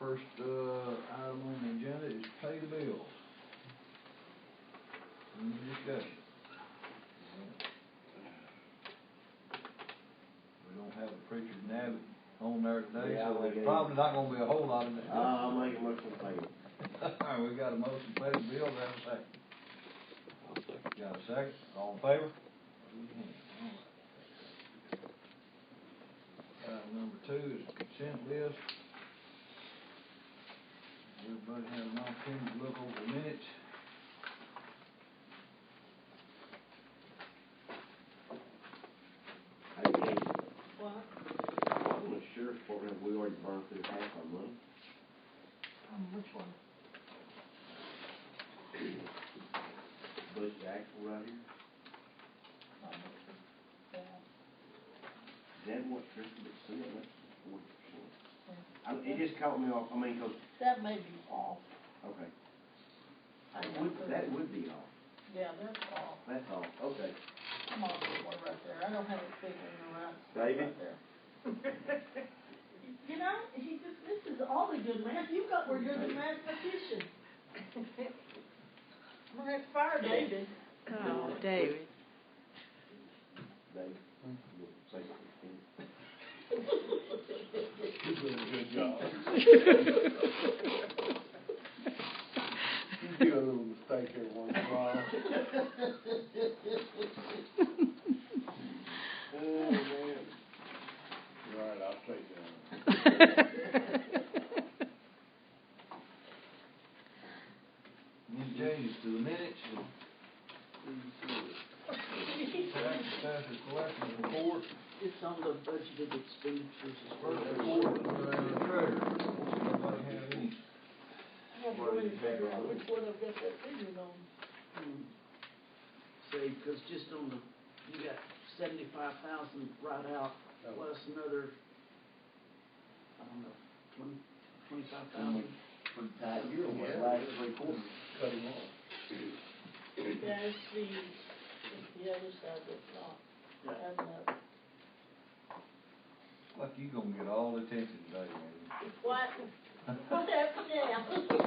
first, item on the agenda is pay the bills. Any discussion? We don't have a preacher Nabbit on there today, Yeah, so we there's do. probably not gonna be a whole lot of discussion. I'll make a motion to pay it. Alright, we got a motion to pay the bills, have a second. I'll second. Got a second, all in favor? Number 2 is the consent list. Everybody had an opportunity to look over the minutes. Hey, Katie, What? on the sheriff's department, we already burned through half our money. Which one? Budget actual right here. Is that what Tristan was saying? That's 40%. It just caught me off, I mean, cause, That may be off. okay, I that would be off. Yeah, that's off. That's off, okay. I'm off one right there. I don't have it figured in the right spot David? right there. You know, this is all the good math. You're the mathematician. I'm gonna have to fire David. Oh, David. Dave, you'll say something. You're doing a good job. You do a little mistake every once in a while. Oh, man. All right, I'll take that. Any changes to the minutes? Tax assessor collection report, It's on the budgeted expenditures as first well. report, treasurer. Anybody have any? I have to go in and figure out which one I've got that figured on. See, cause just on the, you got 75,000 right out, plus another, I don't know, 25,000. Pretty tight year, what, last 3 quarters. Cut him off. Yeah, it's the other side that's not adding up. Like you gonna get all the attention today, man. What happened now?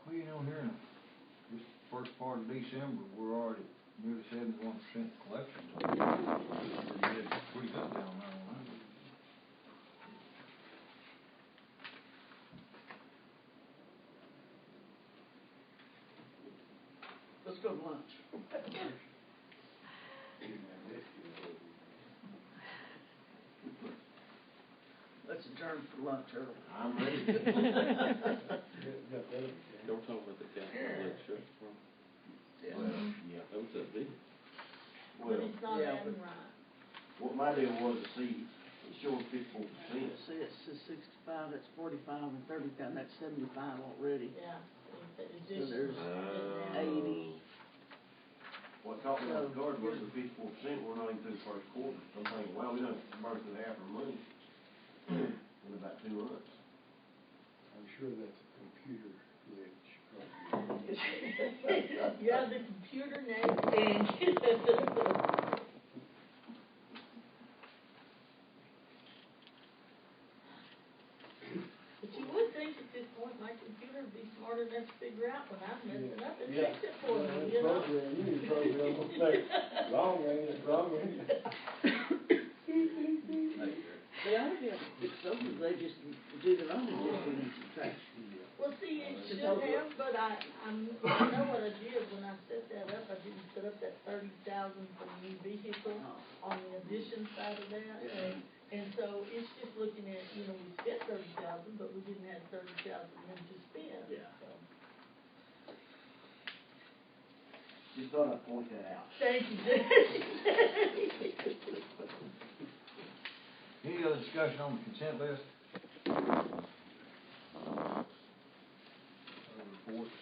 Well, you know, here in this first part of December, we're already nearly 71% collection. Pretty good down there on that. Let's go to lunch. Let's adjourn for lunch early. I'm ready. Don't talk about the capital that sheriff's department. Well, yeah. That was that big. But Well, it's not yeah, adding right. what my deal was to see, it showed 54%. See, it says 65, that's 45, and 30,000, that's 75 already. Yeah. So Addition. there's 80. What caught me off guard was the 54%, we're not even through the first quarter. I'm thinking, wow, we done burned through half our money in about 2 months. I'm sure that's a computer glitch. Yeah, the computer name thing. But you would think at this point my computer would be smart enough to figure out when I'm messing up and fix it for me, you know? You need to program will say, wrong, ain't it, wrong, ain't it? They ought to be able to fix those, they just do their own addition and subtraction. Well, see, it should have, but I know what I did when I set that up. I didn't set up that 30,000 for the new vehicle on the addition side of that. And so it's just looking at, you know, we spent 30,000, but we didn't have 30,000 in to spend. Yeah. So. Just thought I'd point that out. Thank you. Any other discussion on the consent list? Other reports?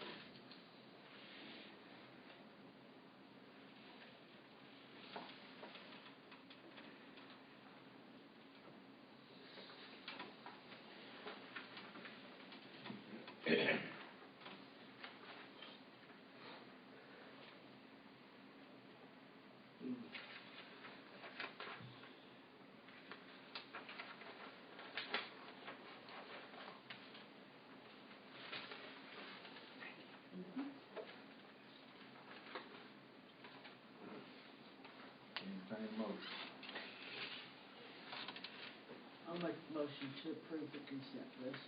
make a motion to approve the consent list.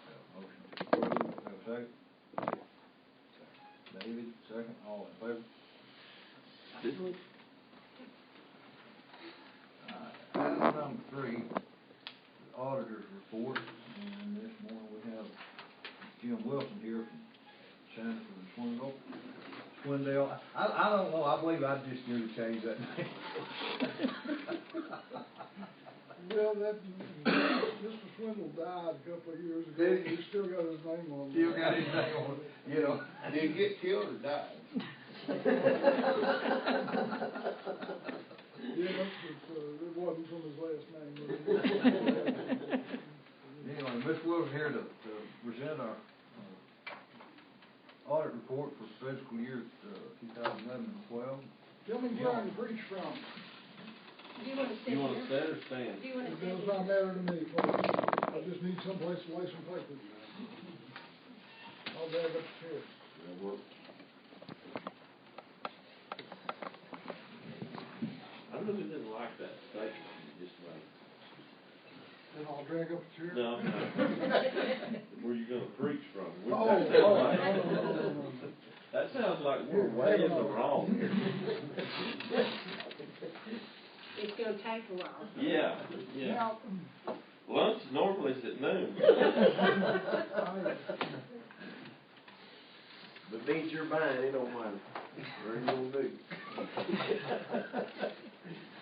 Have a motion to approve, have a second? David, second, all in favor? Did we? Item number 3, the auditor's report, and this morning we have Jim Wilson here from Sanford and Swindell. I don't know, I believe I just need to change that name. Well, Mr. Swindle died a couple of years ago, Did he? he still got his name on it. Still got his name on it, you know. Did he get killed or died? Yeah, it wasn't from his last name. Anyway, Ms. Wilson here to present our audit report for fiscal year 2011 and 12. Tell me where I can preach from. Do you wanna sit You wanna here? sit or stand? Do you wanna It sit does here? not matter to me, folks. I just need someplace to lay some papers. I'll grab up the chair. I really didn't like that statement you just made. Then I'll drag up the chair. No, no. Where you gonna preach from? No. That sounds like we're way in the wrong. It's gonna take a while. Yeah, yeah. Now, Lunch normally is at noon. But beat your mind, it don't matter. Where you gonna do?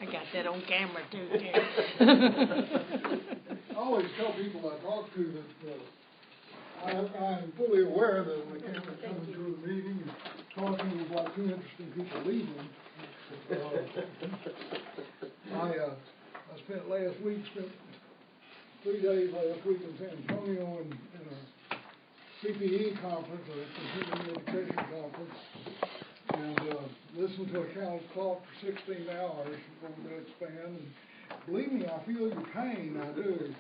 I got that on camera too, Terry. I always tell people I talk to that, I'm fully aware that when I came to the meeting and talking with like 2 interesting people leaving, I spent 3 days last week in San Antonio in a CPE conference, a continuing education conference, and listened to accountants talk for 16 hours over that span. And believe me, I feel your pain, I do.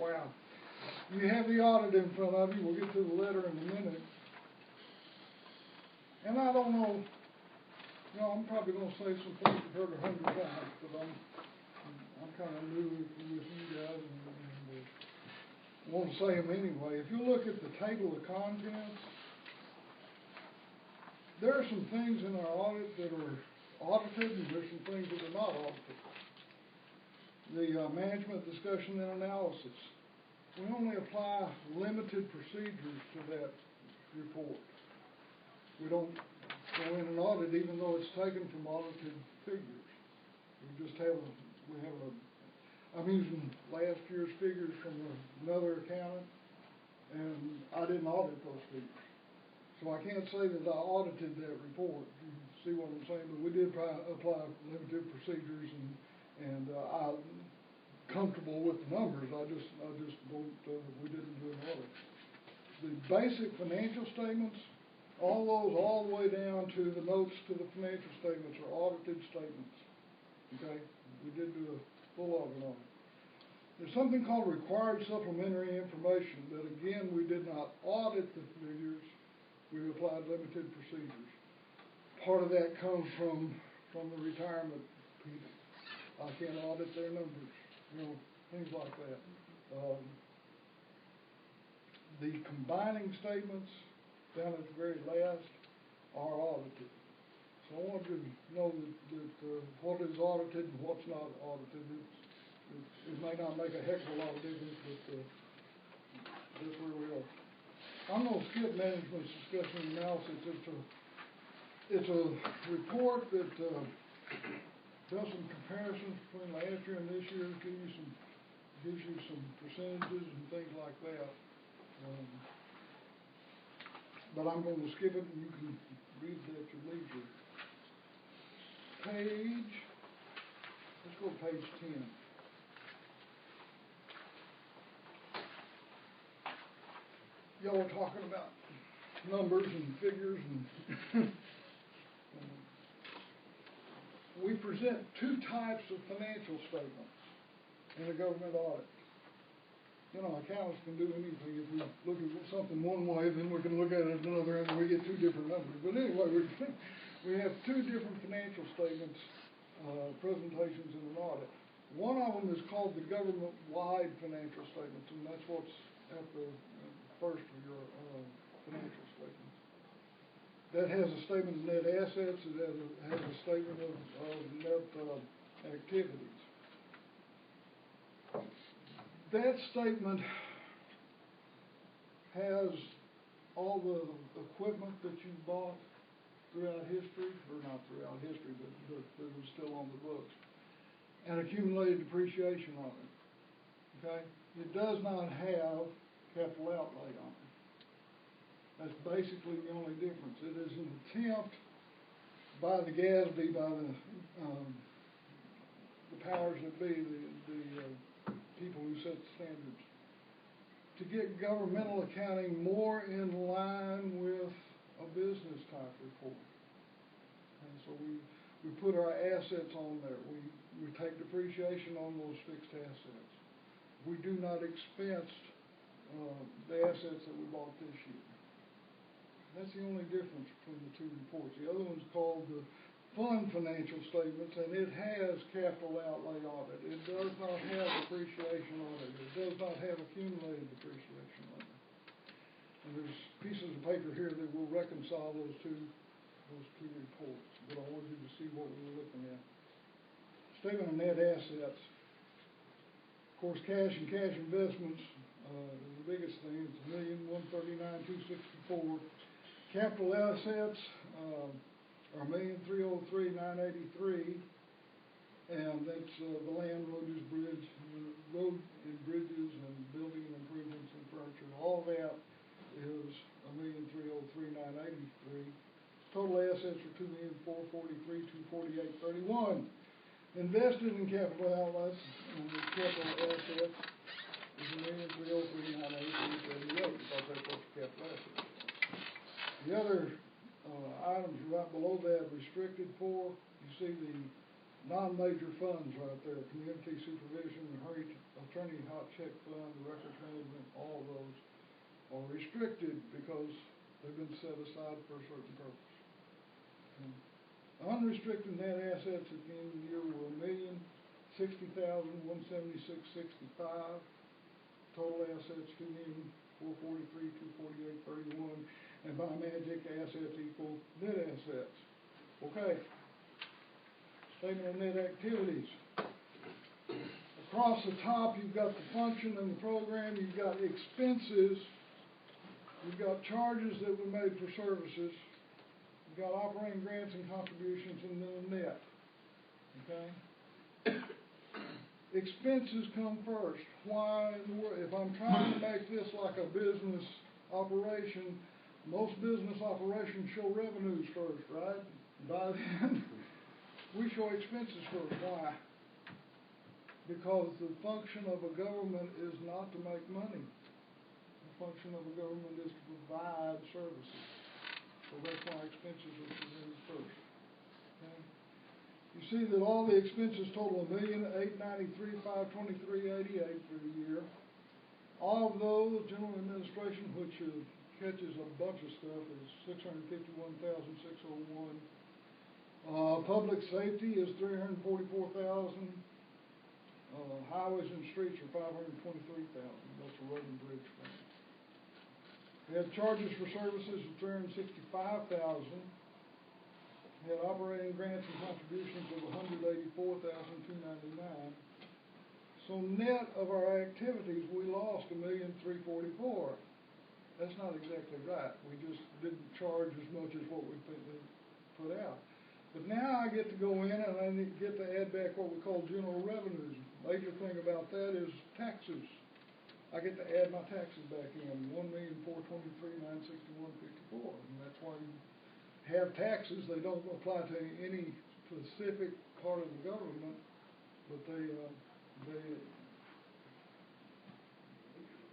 Wow. You have the audit in front of you, we'll get to the letter in a minute. And I don't know, I'm probably gonna say some things you've heard 100 times, but I'm kind of new with you guys and want to say them anyway. If you look at the table of contents, there are some things in our audit that are audited and there's some things that are not audited. The management discussion and analysis. We only apply limited procedures to that report. We don't go in and audit even though it's taken from audited figures. I'm using last year's figures from another accountant, and I didn't audit those figures. So I can't say that I audited that report. You see what I'm saying? But we did apply limited procedures, and I'm comfortable with the numbers. I just don't. We didn't do an audit. The basic financial statements, all those, all the way down to the notes to the financial statements are audited statements. Okay, we did do a full audit on it. There's something called required supplementary information that, again, we did not audit the figures. We applied limited procedures. Part of that comes from the retirement people. I can't audit their numbers, things like that. The combining statements down at the very last are audited. So I want you to know that what is audited and what's not audited. It may not make a heck of a lot of difference, but that's where we are. I'm going to skip management discussion and analysis. It's a report that does some comparisons between last year and this year, gives you some percentages and things like that. But I'm going to skip it and you can read that at your leisure. Let's go to page 10. Y'all were talking about numbers and figures and we present 2 types of financial statements in a government audit. Accountants can do anything. If we look at something one way, then we can look at it another and we get 2 different numbers. But anyway, we have 2 different financial statements, presentations in an audit. One of them is called the government-wide financial statements, and that's what's at the first of your financial statements. That has a statement of net assets, it has a statement of net activities. That statement has all the equipment that you bought throughout history, or not throughout history, but that was still on the books, and accumulated depreciation on it, okay? It does not have capital outlay on it. That's basically the only difference. It is an attempt by the GASB, by the powers that be, the people who set the standards, to get governmental accounting more in line with a business type report. And so we put our assets on there. We take depreciation on those fixed assets. We do not expense the assets that we bought this year. That's the only difference between the two reports. The other one's called the fund financial statements, and it has capital outlay on it. It does not have depreciation on it. It does not have accumulated depreciation on it. And there's pieces of paper here that will reconcile those two reports, but I wanted you to see what we were looking at. Statement of net assets. Of course, cash and cash investments is the biggest thing. It's $1,139,264. Capital assets are $1,303,983, and that's the land, road and bridges, and building improvements and furniture. All that is $1,303,983. Total assets are $2,443,248.31. Invested in capital outlets, capital assets is $1,303,983.78, because that's what the capital assets are. The other items right below that, restricted for, you see the non-major funds right there, community supervision, the attorney hot check fund, the records management, all of those are restricted because they've been set aside for a certain purpose. Unrestricted net assets at the end of the year were $1,060,176.65. Total assets $2,443,248.31. And by magic, assets equal net assets. Okay. Statement of net activities. Across the top, you've got the function and the program. You've got expenses. You've got charges that were made for services. You've got operating grants and contributions, and then a net. Okay? Expenses come first. Why in the world? If I'm trying to make this like a business operation, most business operations show revenues first, right? By then, we show expenses first. Why? Because the function of a government is not to make money. The function of a government is to provide services. So that's why expenses are presented first. Okay? You see that all the expenses total $1,893,523.88 for the year. All of those, general administration, which catches a bunch of stuff, is $651,601. Public safety is $344,000. Highways and streets are $523,000. That's a road and bridge fund. We had charges for services of $365,000. We had operating grants and contributions of $184,299. So net of our activities, we lost $1,344,000. That's not exactly right. We just didn't charge as much as what we put out. But now I get to go in and I get to add back what we call general revenues. Major thing about that is taxes. I get to add my taxes back in, $1,423,961.54, and that's why you have taxes. They don't apply to any specific part of the government, but they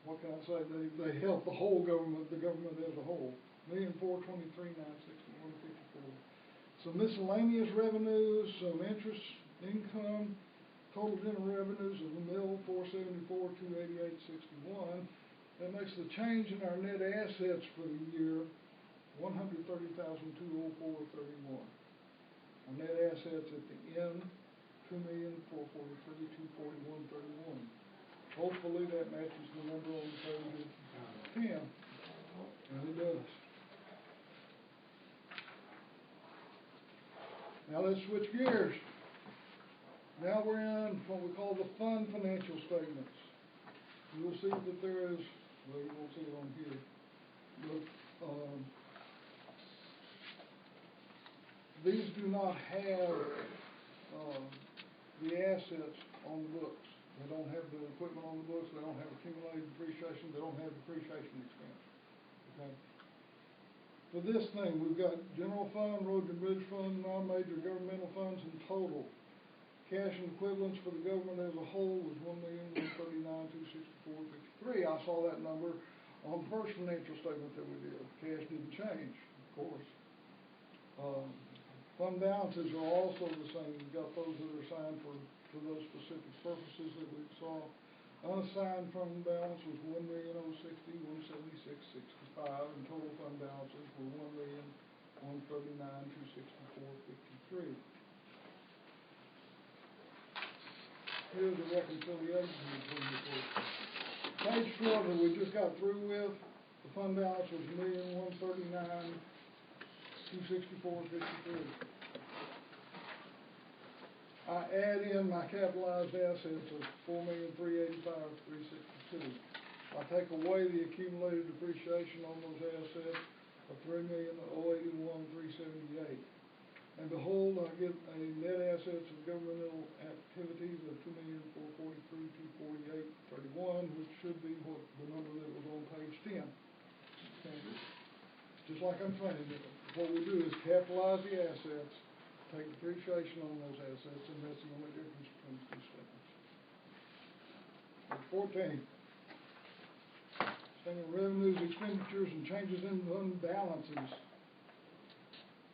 what can I say? They help the whole government, the government as a whole. $1,423,961.54. Some miscellaneous revenues, some interest income. Total general revenues of $1,474,288.61. That makes the change in our net assets for the year $130,204.31. Our net assets at the end 2,443,241.31. Hopefully that matches the number on page 10, and it does. Now let's switch gears. Now we're in what we call the fund financial statements. You will see that there is, well, you won't see it on here, but, these do not have, the assets on the books. They don't have the equipment on the books, they don't have accumulated depreciation, they don't have depreciation expense, okay? For this thing, we've got general fund, road and bridge fund, non-major governmental funds in total. Cash and equivalents for the government as a whole was $1,139,264.53. I saw that number on the first financial statement that we did. Cash didn't change, of course. Fund balances are also the same. You've got those that are assigned for those specific purposes that we saw. Unassigned fund balance was $1,060,176.65, and total fund balances were $1,139,264.53. Here's the reconciliation between the two. Page 4 that we just got through with, the fund balance was $1,139,264.53. I add in my capitalized assets of $4,385,362. I take away the accumulated depreciation on those assets of $3,081,378. And behold, I get a net assets of governmental activities of $2,443,248.31, which should be what the number that was on page 10. Okay. Just like I'm saying, what we do is capitalize the assets, take depreciation on those assets, and that's the only difference between the two statements. Page 14. Statement of revenues, expenditures, and changes in fund balances.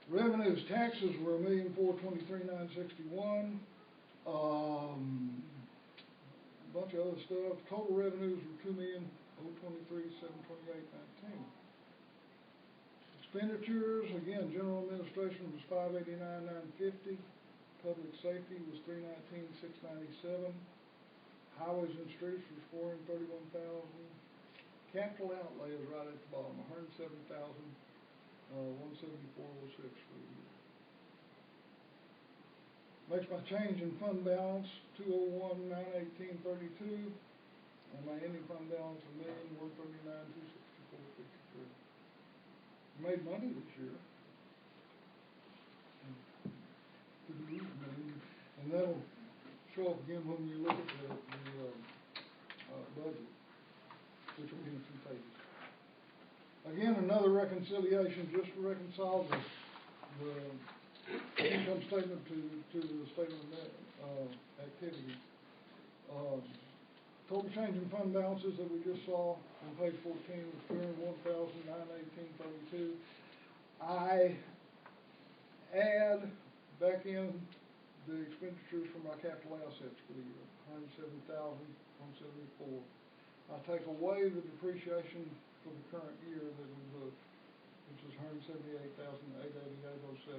Revenues, taxes were $1,423,961. Bunch of other stuff. Total revenues were $2,023,728.19. Expenditures, again, general administration was $589,950. Public safety was $319,697. Highways and streets was $431,000. Capital outlay is right at the bottom, $107,174.06 for the year. Makes my change in fund balance $201,918.32, and my ending fund balance $1,139,264.53. Made money this year. And that'll show up again when you look at the budget, which will be in 2 pages. Again, another reconciliation just to reconcile the income statement to the statement of activity. Total change in fund balances that we just saw on page 14 was $201,918.32. I add back in the expenditures for my capital assets for the year, $107,174. I take away the depreciation for the current year that we booked, which is $178,888.07.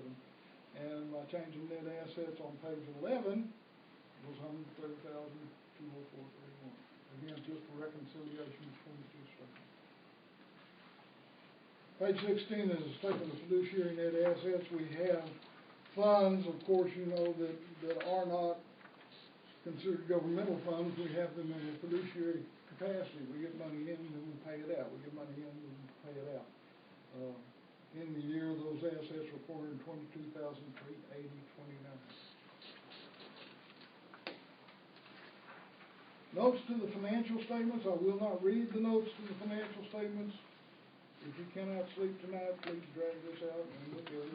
And my change in net assets on page 11 was $130,204.31. Again, just a reconciliation between the two statements. Page 16 is a statement of fiduciary net assets. We have funds, of course, you know, that are not considered governmental funds. We have them in a fiduciary capacity. We get money in and then we pay it out. We get money in and we pay it out. In the year, those assets were $422,380.29. Notes to the financial statements. I will not read the notes to the financial statements. If you cannot sleep tonight, please drag this out and look at it.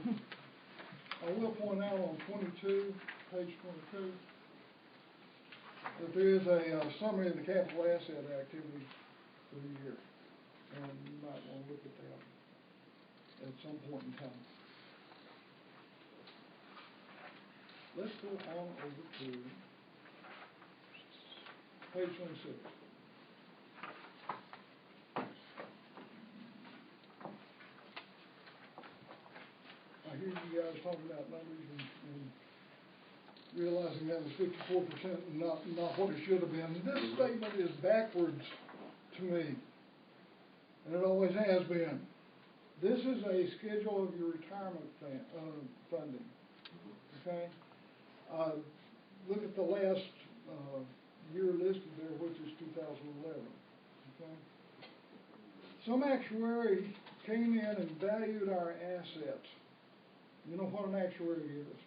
I will point out on 22, page 22, that there is a summary of the capital asset activity for the year, and you might want to look at that at some point in time. Let's go on over to page 26. I hear you guys talking about numbers, and realizing that was 54% and not what it should have been. This statement is backwards to me, and it always has been. This is a schedule of your retirement funding, okay? Look at the last year listed there, which is 2011, okay? Some actuary came in and valued our assets. You know what an actuary is?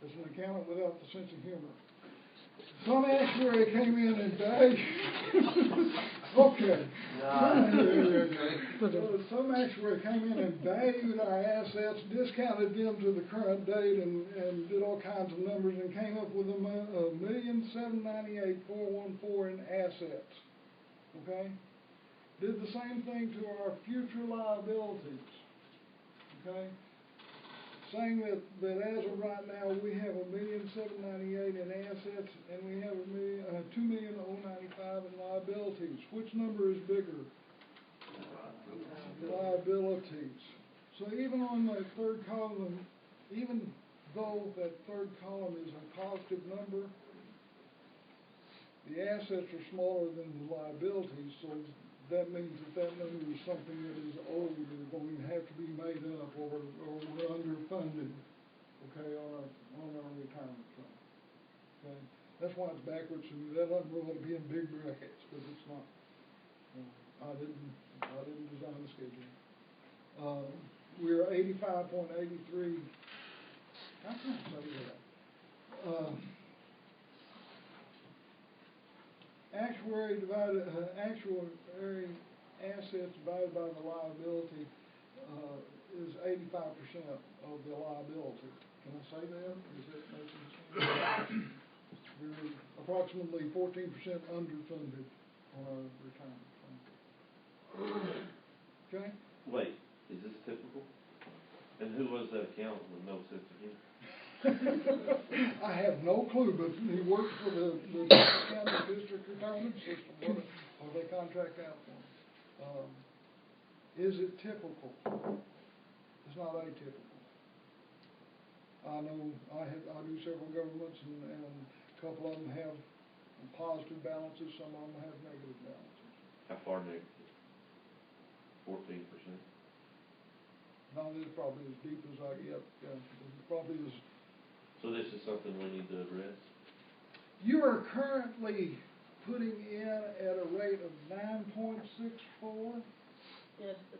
It's an accountant without the sense of humor. Some actuary came in and valued, okay. Some actuary came in and valued our assets, discounted them to the current date, and did all kinds of numbers, and came up with $1,798,414 in assets, okay? Did the same thing to our future liabilities, okay? Saying that as of right now, we have $1,798,000 in assets, and we have $2,095,000 in liabilities. Which number is bigger? Liabilities. So even on that third column, even though that third column is a positive number, the assets are smaller than the liabilities, so that means that number is something that is old or going to have to be made up, or we're underfunded, okay, on our retirement fund. Okay? That's why it's backwards to me. That number ought to be in big brackets, because it's not. I didn't design the schedule. We're 85.83. How can I say that? Actuary assets divided by the liability is 85% of the liability. Can I say that? Is that making sense? We're approximately 14% underfunded on our retirement fund. Okay? Wait, is this typical? And who was that accountant with no sense of humor? I have no clue, but he works for the county district retirement system, or they contract out for him. Is it typical? It's not atypical. I know I do several governments, and a couple of them have positive balances, some of them have negative balances. How far negative? 14%? Not as probably as deep as I get, probably as. So this is something we need to address? You are currently putting in at a rate of 9.64. Yes, but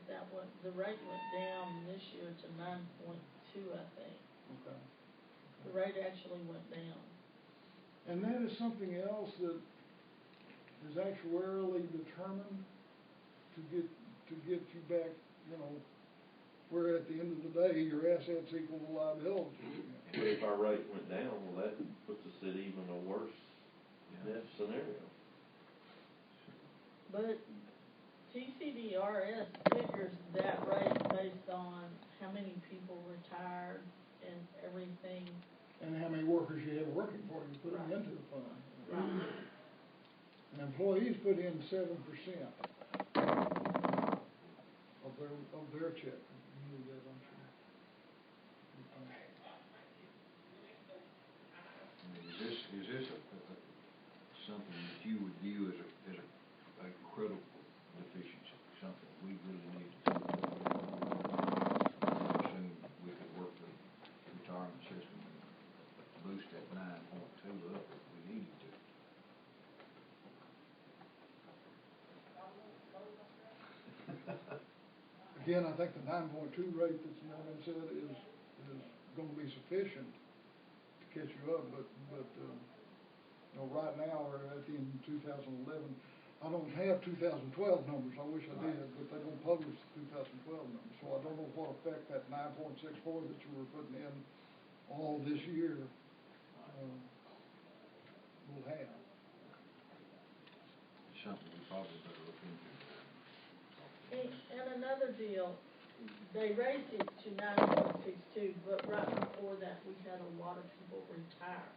the rate went down this year to 9.2, I think. Okay. The rate actually went down. And that is something else that is actuarially determined to get you back, where at the end of the day, your assets equal the liability. But if our rate went down, well, that puts us at even a worse scenario. But TCDRS figures that rate based on how many people retired and everything. And how many workers you have working for you, put them into the fund. Right. And employees put in 7% of their check. You knew that, I'm sure. Is this something that you would view as a critical deficiency, something we really need to do? Assume we could work the retirement system and boost that 9.2 up if we needed to. Again, I think the 9.2 rate that's Norman said is going to be sufficient to catch you up, but right now, we're at the end of 2011. I don't have 2012 numbers. I wish I did, but they don't publish the 2012 numbers. So I don't know what effect that 9.64 that you were putting in all this year will have. It's something we probably better look into. And another deal, they raised it to 9.62, but right before that, we had a lot of people retire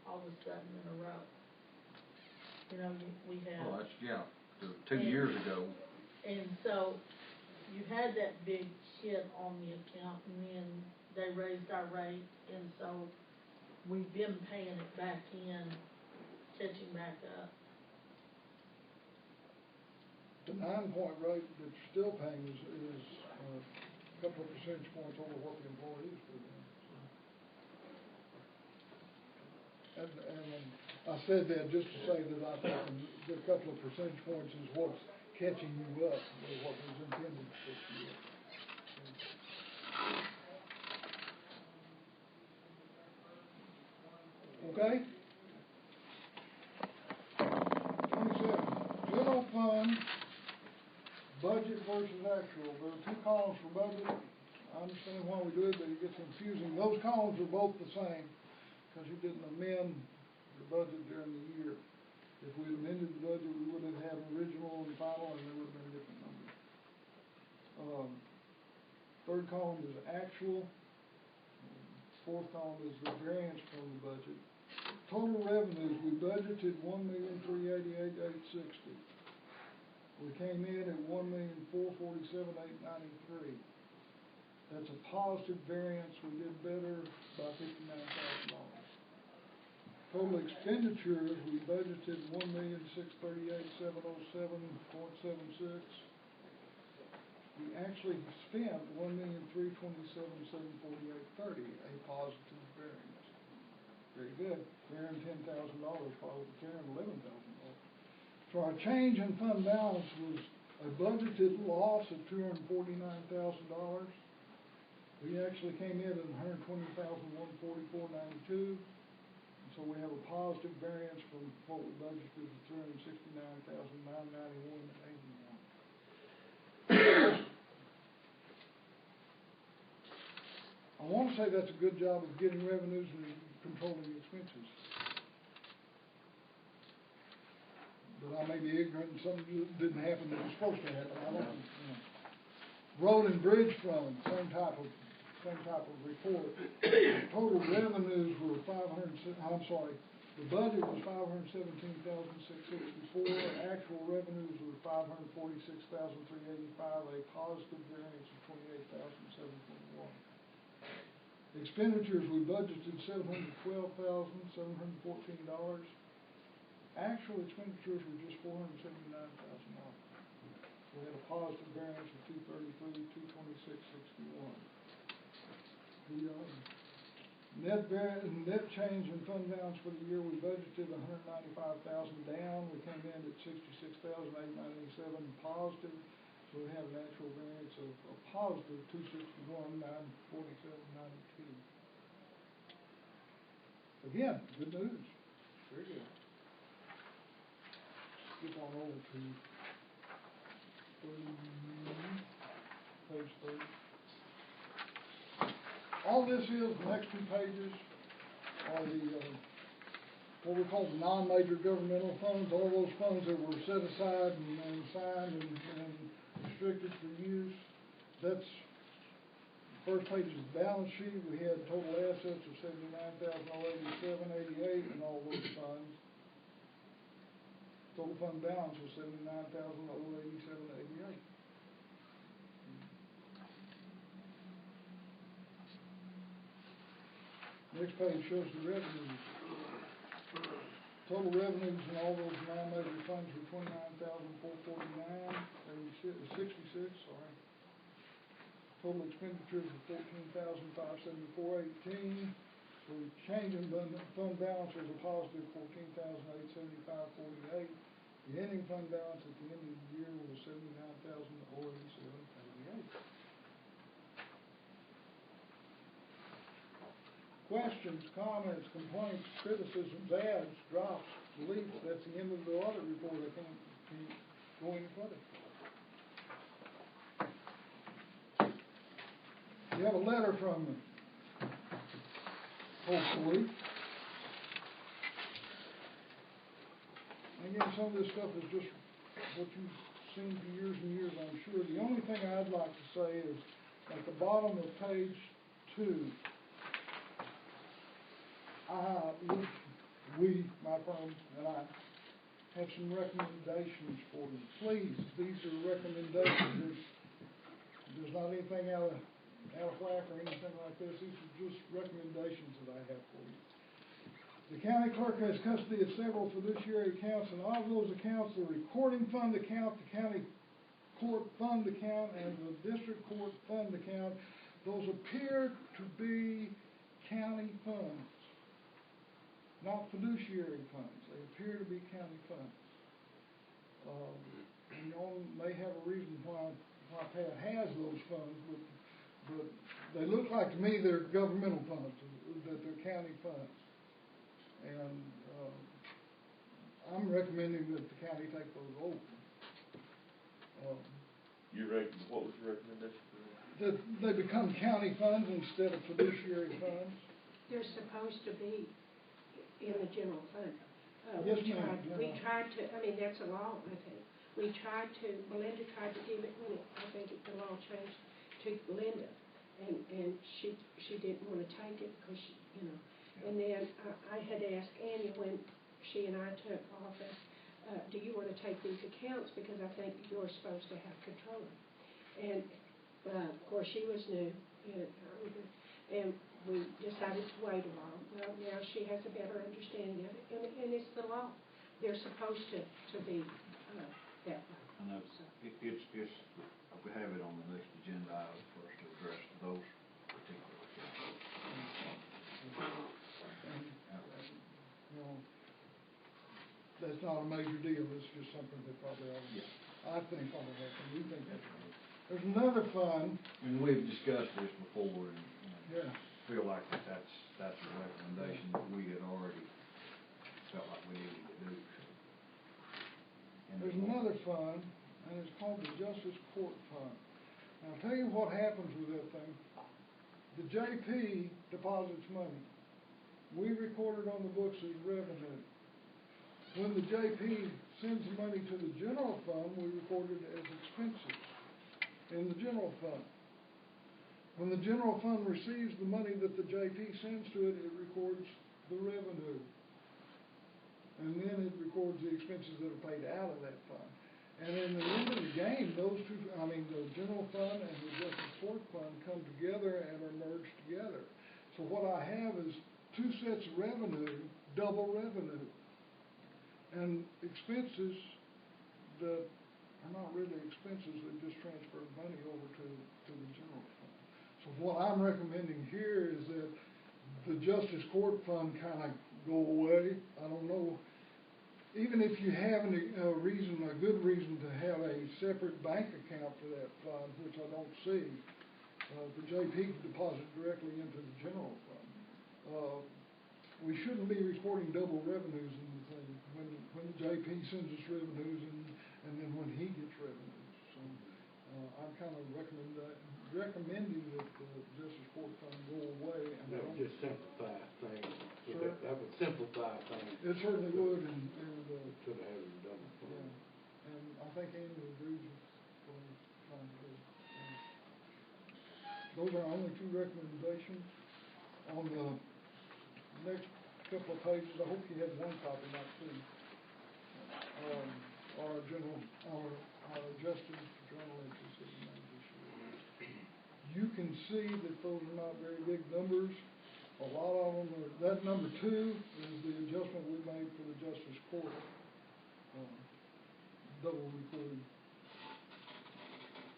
all of a sudden in a row. We had. Well, that's, 2 years ago. And so you had that big hit on the account, and then they raised our rate, and so we've been paying it back in, catching back up. The 9-point rate that you're still paying is a couple of percentage points over what the employees do. And I said that just to say that I think the couple of percentage points is what's catching you up, or what was intended to catch you up. Okay? 27, general fund, budget versus actual. There are 2 columns for budget. I understand why we do it, but it gets confusing. Those columns are both the same, because you didn't amend your budget during the year. If we amended the budget, we would have had original and final, and there would have been different numbers. Third column is actual. Fourth column is the variance from the budget. Total revenues, we budgeted $1,388,860. We came in at $1,447,893. That's a positive variance. We did better by $59,000. Total expenditures, we budgeted $1,638,707.76. We actually spent $1,327,748.30, a positive variance. Very good. $310,000, probably $311,000. So our change in fund balance was a budgeted loss of $249,000. We actually came in at $120,144.92. So we have a positive variance from what we budgeted to $369,991.81. I want to say that's a good job of getting revenues and controlling expenses. But I may be ignorant and something didn't happen that was supposed to happen. I don't know. Road and bridge fund, same type of report. Total revenues were the budget was $517,664. Actual revenues were $546,385, a positive variance of $28,721. Expenditures, we budgeted $712,714. Actual expenditures were just $479,000. We had a positive variance of $233,226.61. The net change in fund balance for the year, we budgeted $195,000 down. We came in at $66,897 positive. So we have an actual variance of a positive $261,947.92. Again, good news. Very good. Skip on over to page 30. All this is, the next 2 pages, are the, what we call the non-major governmental funds, all those funds that were set aside and signed and restricted for use. That's, the first page is the balance sheet. We had total assets of $79,087.88 in all those funds. Total fund balance was $79,087.88. Next page shows the revenues. Total revenues in all those non-major funds were $29,449.66. Total expenditures were $14,574.18. So the change in fund balance was a positive $14,875.48. The ending fund balance at the end of the year was $79,087.88. Questions, comments, complaints, criticisms, adds, drops, deletes. That's the end of the audit report. I can't go any further. You have a letter from me, hopefully. Again, some of this stuff is just what you've seen for years and years, I'm sure. The only thing I'd like to say is at the bottom of page 2, we, my firm, and I, have some recommendations for you. Please, these are recommendations. There's not anything out of whack or anything like this. These are just recommendations that I have for you. The county clerk has custody of several fiduciary accounts, and of those accounts, the recording fund account, the county court fund account, and the district court fund account, those appear to be county funds, not fiduciary funds. They appear to be county funds. You all may have a reason why Pat has those funds, but they look like to me they're governmental funds, that they're county funds. And I'm recommending that the county take those over. What was your recommendation? That they become county funds instead of fiduciary funds. They're supposed to be in the general fund. Yes, ma'am. We tried to, I mean, that's a law, I think. Belinda tried to give it when I think the law changed to Belinda. And she didn't want to take it because, and then I had asked Annie when she and I took office, do you want to take these accounts, because I think you're supposed to have control of them. And, of course, she was new, and we decided to wait a while. Well, now she has a better understanding of it, and it's the law. They're supposed to be that way. I know, it's, we have it on the next agenda item for us to address those particular accounts. That's not a major deal, it's just something that probably I think ought to happen, we think that's right. There's another fund. And we've discussed this before, and Yeah. feel like that's a recommendation that we had already felt like we needed to do. There's another fund, and it's called the Justice Court Fund. Now, I'll tell you what happens with that thing. The JP deposits money. We record it on the books as revenue. When the JP sends the money to the general fund, we record it as expenses in the general fund. When the general fund receives the money that the JP sends to it, it records the revenue. And then it records the expenses that are paid out of that fund. And in the end of the game, those two, the general fund and the Justice Court Fund come together and are merged together. So what I have is two sets of revenue, double revenue. And expenses that are not really expenses, they just transfer money over to the general fund. So what I'm recommending here is that the Justice Court Fund kind of go away. I don't know, even if you have a good reason to have a separate bank account for that fund, which I don't see, the JP can deposit directly into the general fund. We shouldn't be recording double revenues in the thing, when the JP sends us revenues and then when he gets revenues. So I'm kind of recommending that the Justice Court Fund go away. And That would just simplify things. Sure. That would simplify things. It certainly would, and Should have had it done. yeah, and I think Andy agrees with what I'm trying to do. Those are only two recommendations. On the next couple of pages, I hope you had one copy, not two. Our adjusted journal entries that we made this year. You can see that those are not very big numbers. A lot of them are, that number 2 is the adjustment we made for the Justice Court. Double recorded.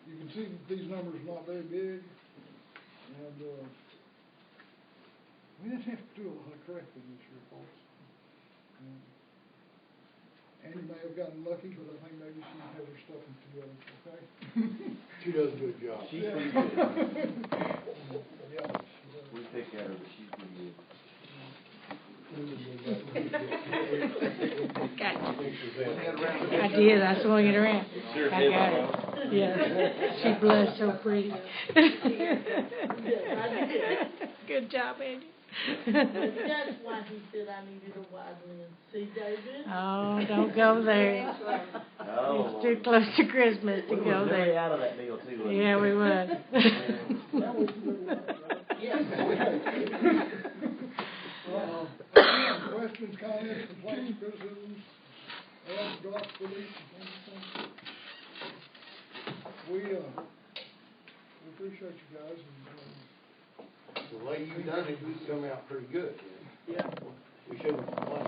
You can see that these numbers are not very big, and we didn't have to do a lot of correcting this year, folks. Annie may have gotten lucky, but I think maybe she has her stuff together, okay? She does a good job. She's pretty good. Yeah. We pick at her, but she's pretty good. I did, I swung it around. I got it. Yeah, she blushed so pretty. Good job, Andy. That's why he said I needed a wise man. See, David? Oh, don't go there. Oh, It's too close to Christmas to go Very there. out of that deal too. wasn't Yeah, it? we would. That was good enough, right? Questions, comments, complaints, criticisms, adds, drops, deletes, anything? We appreciate you guys, and The way you done it, you come out pretty good. Yeah. We shouldn't complain.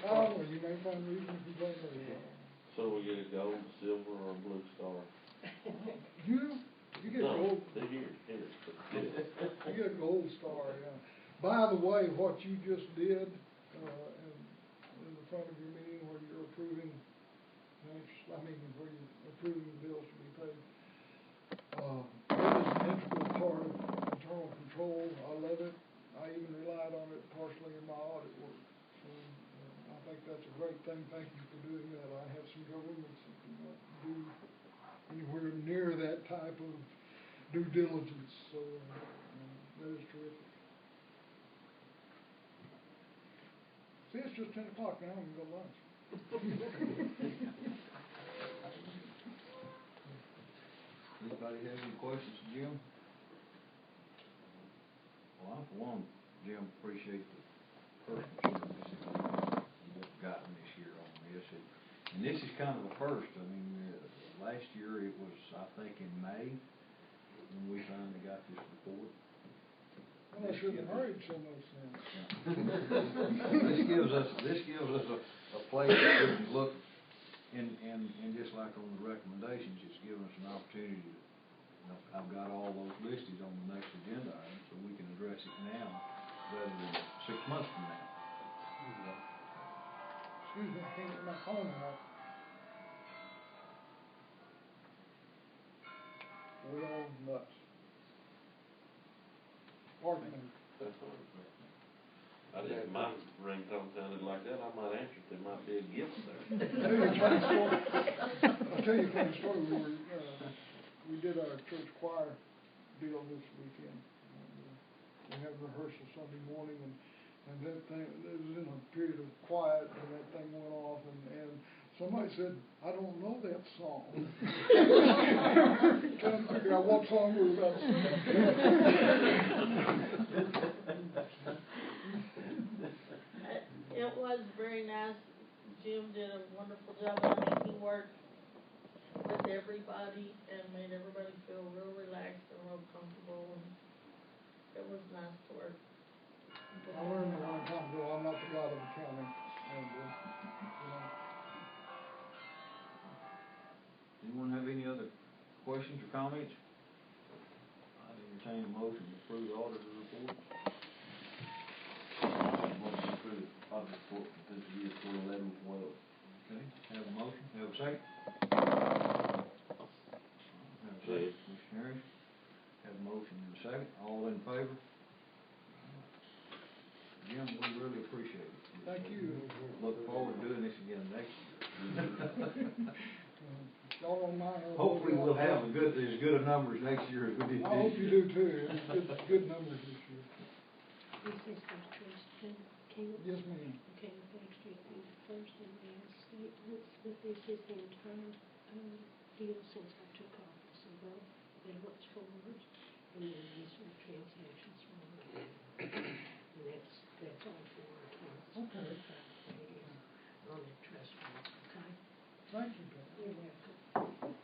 Oh, you may find reason to complain later. So we get a gold, silver, or a blue star? You get No, gold, they're here. you get a gold star, yeah. By the way, what you just did, in the front of your meeting where you're approving, where you're approving the bills to be paid, that is an integral part of internal control. I love it. I even relied on it partially in my audit work. So, I think that's a great thing. Thank you for doing that. I have some governments that do not do anywhere near that type of due diligence, so, that is terrific. See, it's just 10 o'clock now, we can go lunch. Anybody have any questions, Jim? Well, I, for one, Jim, appreciate the personal service you've gotten this year on this. And this is kind of a first. I mean, last year it was, I think, in May when we finally got this report. Well, I shouldn't have hurried so much then. This gives us a place that we can look, and just like on the recommendations, it's given us an opportunity to, I've got all those listed on the next agenda item, so we can address it now rather than 6 months from now. Excuse me, I can't get my phone out. We're all nuts. Pardon me. I think my ringtone sounded like that, I might answer it, there might be a gift there. I'll tell you a funny story. We did our church choir deal this weekend. We had rehearsal Sunday morning, and that thing, it was in a period of quiet, and that thing went off, and somebody said, "I don't know that song." Trying to figure out what song we were about to sing. It was very nice. Jim did a wonderful job. I mean, he worked with everybody and made everybody feel real relaxed and real comfortable, and it was nice to work. I learned a long time ago, I'm not the god of accounting, and, Anyone have any other questions or comments? I'd entertain a motion to approve the auditor's report. Motion to approve the audit report for fiscal year 2011-12. Okay, have a motion, have a second? Have a second, Mr. Harris. Have a motion and a second, all in favor? Jim, we really appreciate it. thank you. Look forward to doing this again next year. Y'all don't mind. Hopefully we'll have as good of numbers next year as we did this year. I hope you do too. It's good numbers this year. This is the trust, Caleb? Yes, ma'am. Okay, next week, the first and last statements, but this is the entire, deal since I took office, so both balance forwards, and then these are transactions from the and that's all for our accounts. Okay. On the trust fund, okay? Thank you, Pat. You're welcome.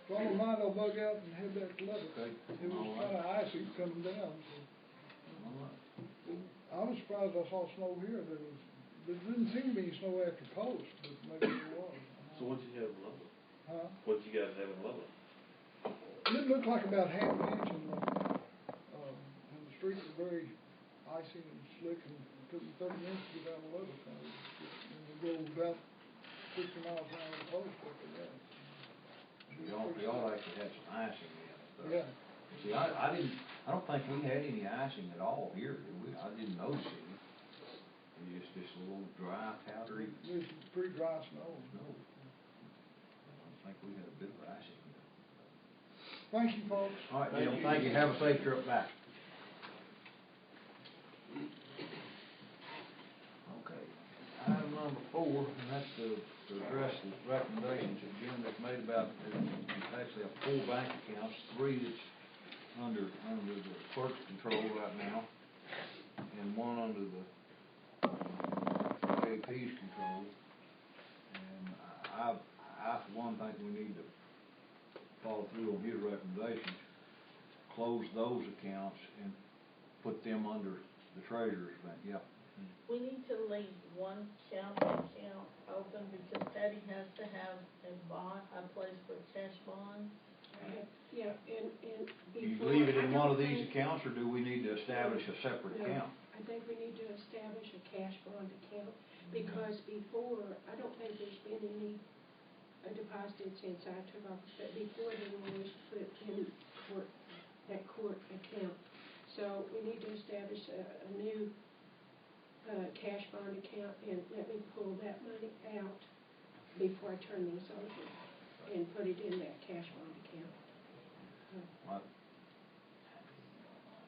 So I don't mind, I'll bug out and head back to Lebanon. Okay. It was All right. kinda icy coming down, so. All right. I was surprised I saw snow here. There didn't seem to be any snow after post, but maybe there was. So what you have in Lubbock? Huh? What you guys have in Lubbock? It looked like about half an inch, and the streets were very icy and slick, and it took me 30 minutes to get out of Lubbock. And we go about 50 miles an hour to post after that. Y'all actually had some icing in it. Yeah. See, I don't think we had any icing at all here, did we? I didn't notice any. It was just a little dry, powdery It was pretty dry snow. snow. I don't think we had a bit of icing. Thank you, folks. All right, Jim, thank you. Have a safe trip back. Okay, item number 4, and that's to address the recommendations that Jim has made about, there's actually 4 bank accounts, 3 that's under the clerk's control right now, and 1 under the AP's control. And I for one think we need to follow through on his recommendations, close those accounts and put them under the treasurer's bank, yeah. We need to leave one county account open because Patty has to have a bond, a place for cash bonds. Yeah, and Do you before. leave it I in one don't of these think- accounts, or do we need to establish a separate No, account? I think we need to establish a cash bond account, because before, I don't think there's been any deposited since I took office, but before they were always put in court, that court account. So we need to establish a new, cash bond account, and let me pull that money out before I turn these over, and put it in that cash bond account. What?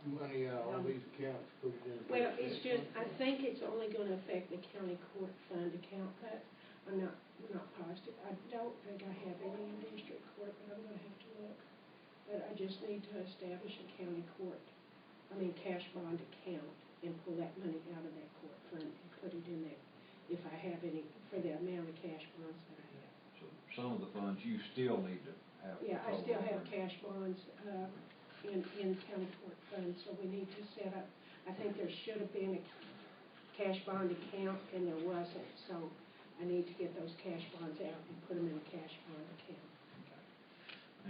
Money out of all these accounts, put it in. Well, it's just, I think it's only gonna affect the county court fund account, but I'm not positive. I don't think I have any in district court, but I'm gonna have to look. But I just need to establish a county court, cash bond account, and pull that money out of that court fund and put it in there, if I have any, for the amount of cash bonds that I have. So some of the funds you still need to have. Yeah, I control still have over. cash bonds, in county court funds, so we need to set up, I think there should have been a cash bond account, and there wasn't, so I need to get those cash bonds out and put them in a cash bond account.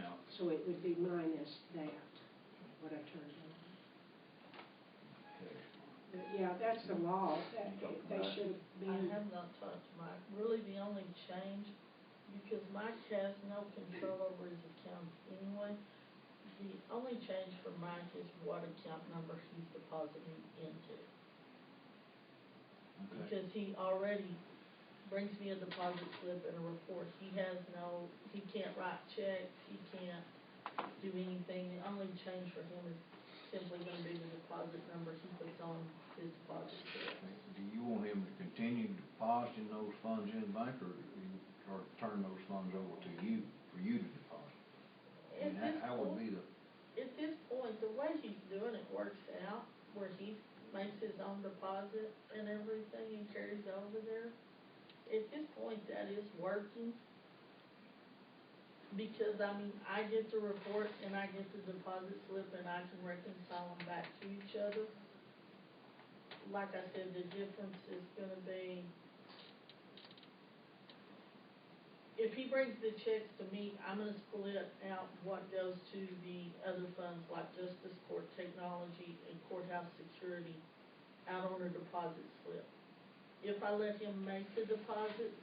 Now, So it would be minus that, what I turned over. okay. But yeah, that's the law, that, they should have I been. have not talked to Mike. Really, the only change, because Mike has no control over his accounts anyway, the only change for Mike is what account number he's depositing into. Okay. Because he already brings me a deposit slip and a report. He can't write checks, he can't do anything. The only change for him is simply gonna be the deposit number he puts on his deposit slip. Do you want him to continue depositing those funds in the bank, or turn those funds over to you, for you to deposit? At And this that would point- be the, At this point, the way he's doing it works out, where he makes his own deposit and everything and carries over there. At this point, that is working. Because, I get the report and I get the deposit slip and I can reconcile them back to each other. Like I said, the difference is gonna be, if he brings the checks to me, I'm gonna split out what goes to the other funds, like Justice Court Technology and Courthouse Security, out on a deposit slip. If I let him make the deposits,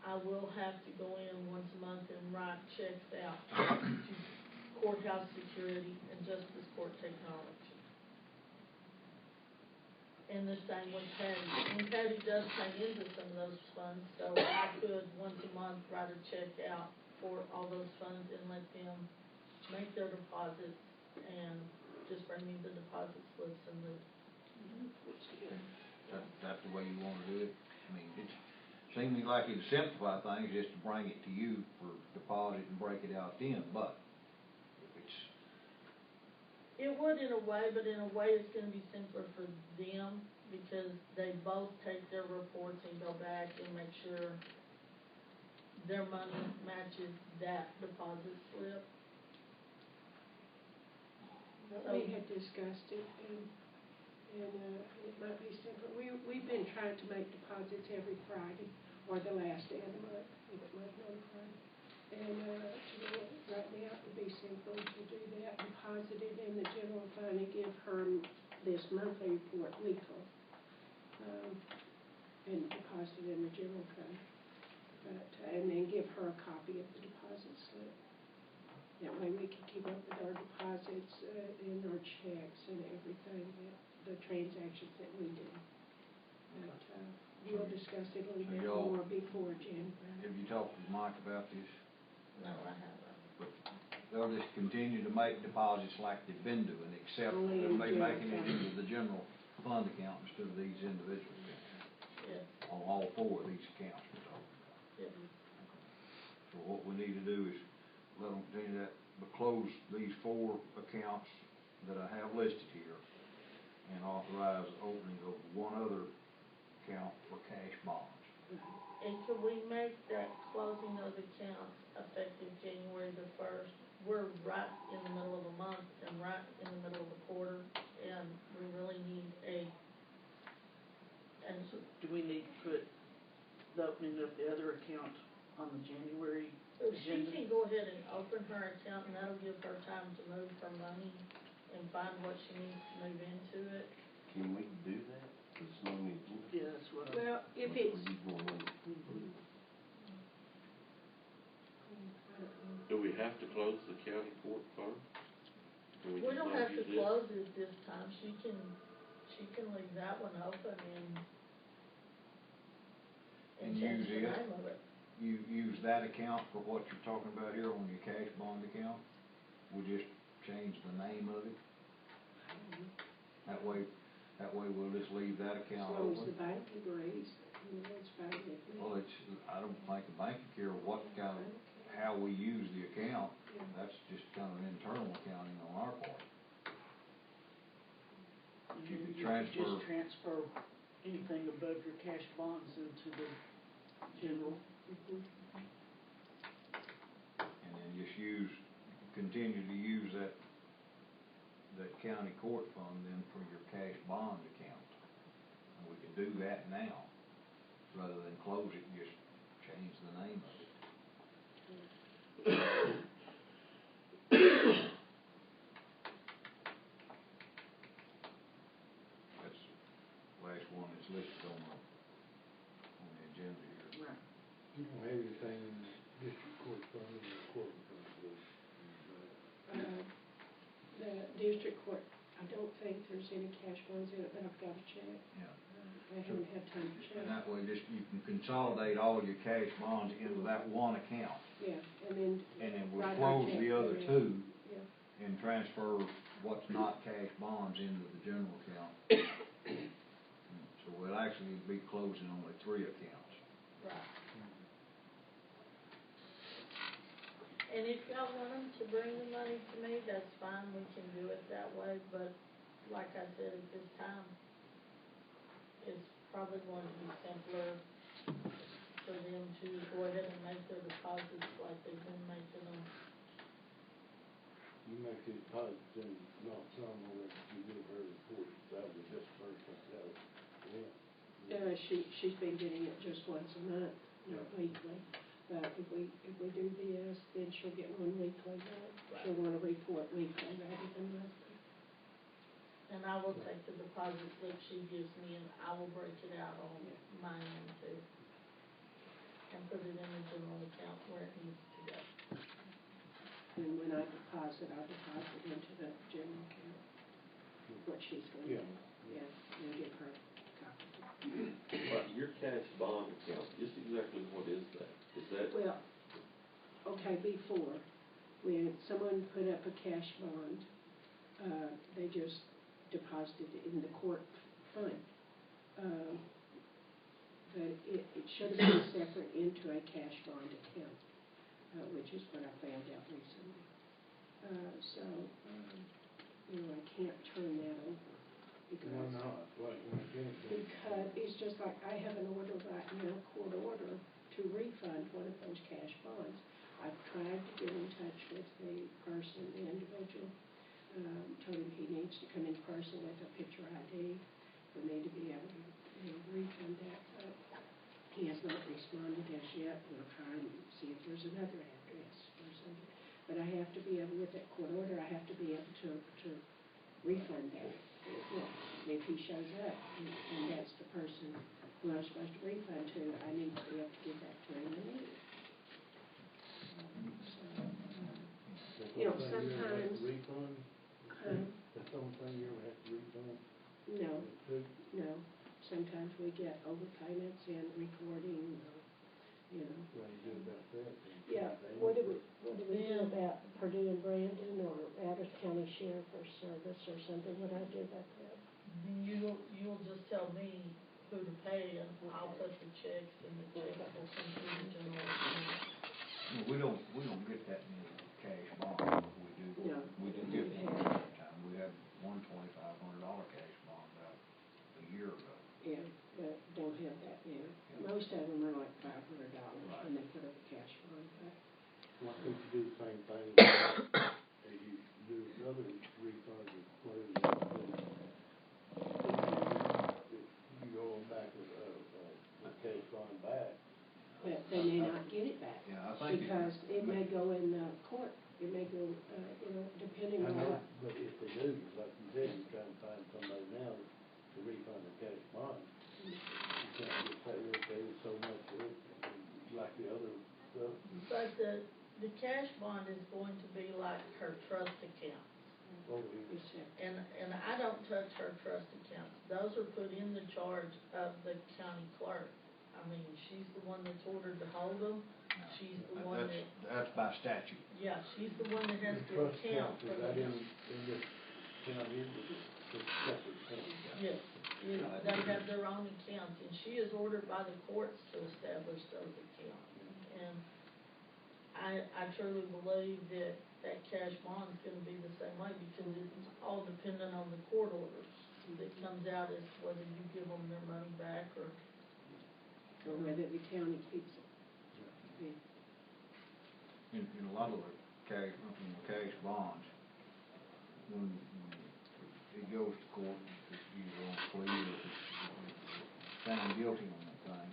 I will have to go in once a month and write checks out to Courthouse Security and Justice Court Technology. And the same with Patty. And Patty does pay into some of those funds, so I could once a month write a check out for all those funds and let them make their deposits and just bring me the deposit slips and the. that's the way you wanna do it? It seems like it'd simplify things just to bring it to you for deposit and break it out then, but it's, It would in a way, but in a way it's gonna be simpler for them because they both take their reports and go back and make sure their money matches that deposit slip. We had discussed it, and it might be simple. We've been trying to make deposits every Friday, or the last day of the month, if it wasn't on Friday. And, right now, it would be simple to do that, deposit it in the general fund and give her this monthly report weekly. And deposit it in the general fund. But, and then give her a copy of the deposit slip. That way we can keep up with our deposits, and our checks and everything, the transactions that we do. But, we'll discuss it a little So bit y'all- more before January. have you talked with Mike about this? No, I haven't. But they'll just continue to make deposits like they've been doing, except Only they'll in be general making it fund. into the general fund account instead of these individual accounts, Yes, on all four of these accounts we're talking about. yes. So what we need to do is let them continue that, but close these four accounts that I have listed here and authorize the opening of one other account for cash bonds. And can we make that closing those accounts effective January the 1st? We're right in the middle of a month and right in the middle of a quarter, and we really need a do we need to put the opening of the other account on the January She agenda? can go ahead and open her account, and that'll give her time to move her money and find what she needs to move into it. Can we do that? Cause it's not me. Yeah, that's what I'm. Well, if it's, Do we have to close the county court firm? Or We just don't not have to use it? close it this time, she can leave that one open and And change use the it. name of it. You use that account for what you're talking about here on your cash bond account? We'll just change the name of it? That way we'll just leave that as account long as the open? bank agrees, it's fine with me. Well, I don't think the bank would care what kind of, how we use the account. Yeah. That's just kind of internal accounting on our part. You could transfer. Just transfer anything above your cash bonds into the general. And then just continue to use that county court fund then for your cash bond account. And we could do that now, rather than close it, just change the name of it. That's the last one that's listed on the agenda here. Right. You don't have anything in the district court fund or the court fund, The district court, I don't think there's any cash bonds in it, but I've got to check. Yeah. I haven't had time to check. And that way, you can consolidate all your cash bonds into that one account. Yeah, and then We'll write our close check the other for that. two Yeah. and transfer what's not cash bonds into the general account. So we'll actually be closing only 3 accounts. Right. And if y'all want them to bring the money to me, that's fine, we can do it that way, but like I said, at this time, it's probably going to be simpler for them to go ahead and make their deposits like they've been making them. You make the deposits and not some of it, you give her report, that was just first, that was, yeah. She's been getting it just once a month, not weekly. But if we do this, then she'll get one weekly, she'll want a report weekly rather than monthly. And I will take the deposit slip she gives me and I will break it out on my end too. And put it in the general account where it needs to go. And when I deposit into the general account, what she's going to do. Yeah, and give her a copy. Right, your cash bond account, just exactly what is that? Is that? Well, okay, before, when someone put up a cash bond, they just deposited it in the court fund. But it should have been separate into a cash bond account, which is what I found out recently. I can't turn that over because. Why not? Why can't they? Because it's just like, I have an order right now, court order, to refund one of those cash bonds. I've tried to get in touch with the person, the individual, told him he needs to come in person with a picture ID for me to be able to, refund that, but he has not responded as yet. We'll try and see if there's another address or something. But I have to be able, with that court order, I have to be able to refund that. If he shows up and that's the person who I'm supposed to refund to, I need to be able to give that to him immediately. Sometimes. Refund? That's the only thing you ever have to refund? No. Sometimes we get overpayments and recording, What do you do about that? Yeah, what do we do about Purdue and Brandon or Adams County Sheriff or Service or something? What do I do about that? You'll just tell me who to pay and I'll put the checks and the check will come through the general account. We don't get that many cash bonds, we do. No. We didn't get one at that time. We had one $2,500 cash bond about a year ago. Yeah, but don't have that many. Most of them are like $500 when they put up a cash bond, but. Why can't you do the same thing as you do with other refunds or whatever you do? If you go on back with cash bond back. Well, they may not get it back. Yeah, I think. Because it may go in, court, it may go, depending I on know, what. but if they do, like you said, you're trying to find somebody now to refund the cash bond. You can't just say, okay, it's so much, like the other stuff. But the cash bond is going to be like her trust account. Oh, Yes, sir. And I don't touch her trust accounts. Those are put in the charge of the county clerk. I mean, she's the one that's ordered to hold them. She's the one that, That's by statute. yeah, she's the one that has The to trust account account, for is that them. in this county, it's a separate account? Yes, they have their own accounts, and she is ordered by the courts to establish those accounts. And I truly believe that cash bond is gonna be the same way, because it's all dependent on the court orders that comes out as whether you give them their money back or. Or whether the county keeps it. Yeah. In a lot of the cash bonds, when it goes to court, if you don't plea or if it's found guilty on that thing.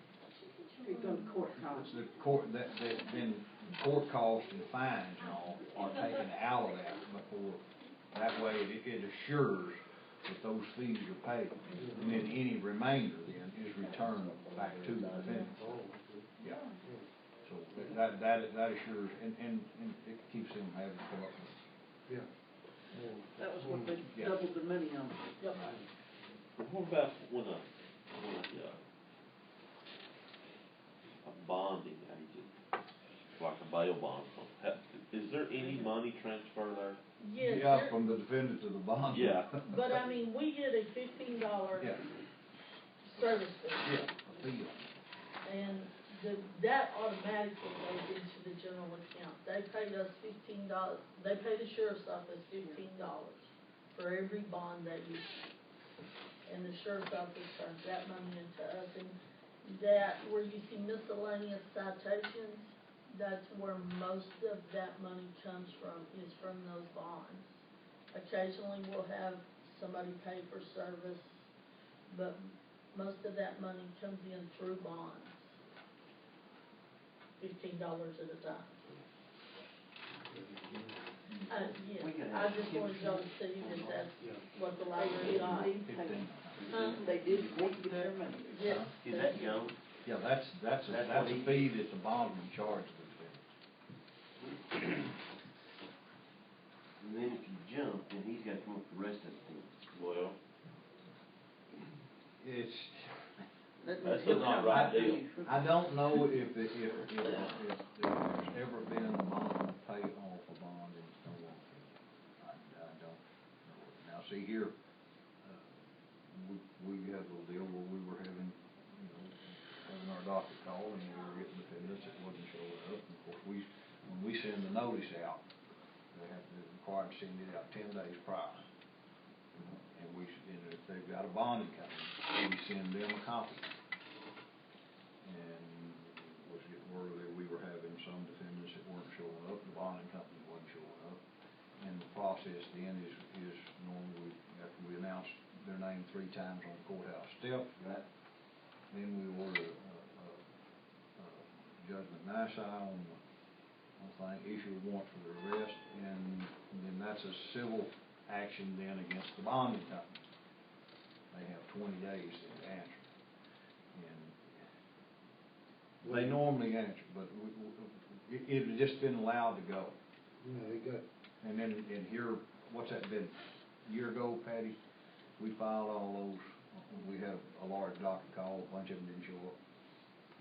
It go to court costs. The court, then court costs and fines and all are taken out of that before, that way it assures that those fees are paid. And then any remainder then is returned back to the defendant. Yeah. So that assures, and it keeps them having to come up with. Yeah. That was what they Yeah. doubled the money on. Yep. What about when a bonding agent, like a bail bond, is there any money transfer there? Yes, Yeah, there- from the defendant to the bond. Yeah. but I mean, we get a $15 Yeah, service fee. yeah, a fee on it. And that automatically goes into the general account. They paid us $15, they pay the sheriff's office $15 for every bond they issue. And the sheriff's office turns that money into us, and that, where you see miscellaneous citations, that's where most of that money comes from, is from those bonds. Occasionally, we'll have somebody pay for service, but most of that money comes in through bonds. $15 at a time. Yeah, I just wanted y'all to see that that's what the library got. They did get their money. Yes. Is that young? Yeah, that's what a he- fee that the bondman charges the defendant. And then if you jump, then he's gotta come up with the rest of it. Well, It's, That's a not right deal. I don't know if there's ever been a bond pay off a bond in Stonewall County. I don't know. Now, see here, we had a little deal where we were having our docket call, and we were getting defendants that wasn't showing up. And of course, when we send the notice out, they're required to send it out 10 days prior. And if they've got a bonding company, we send them a copy. And was getting word that we were having some defendants that weren't showing up, the bonding company wasn't showing up. And the process then is normally, after we announce their name 3 times on the courthouse steps, then we order judgment nisi on the thing, issue a warrant for the arrest, and then that's a civil action then against the bonding company. They have 20 days to answer. And they normally answer, but it had just been allowed to go. Yeah, they got, And then, here, what's that been, a year ago, Patty, we filed all those, we had a large docket call, a bunch of them didn't show up.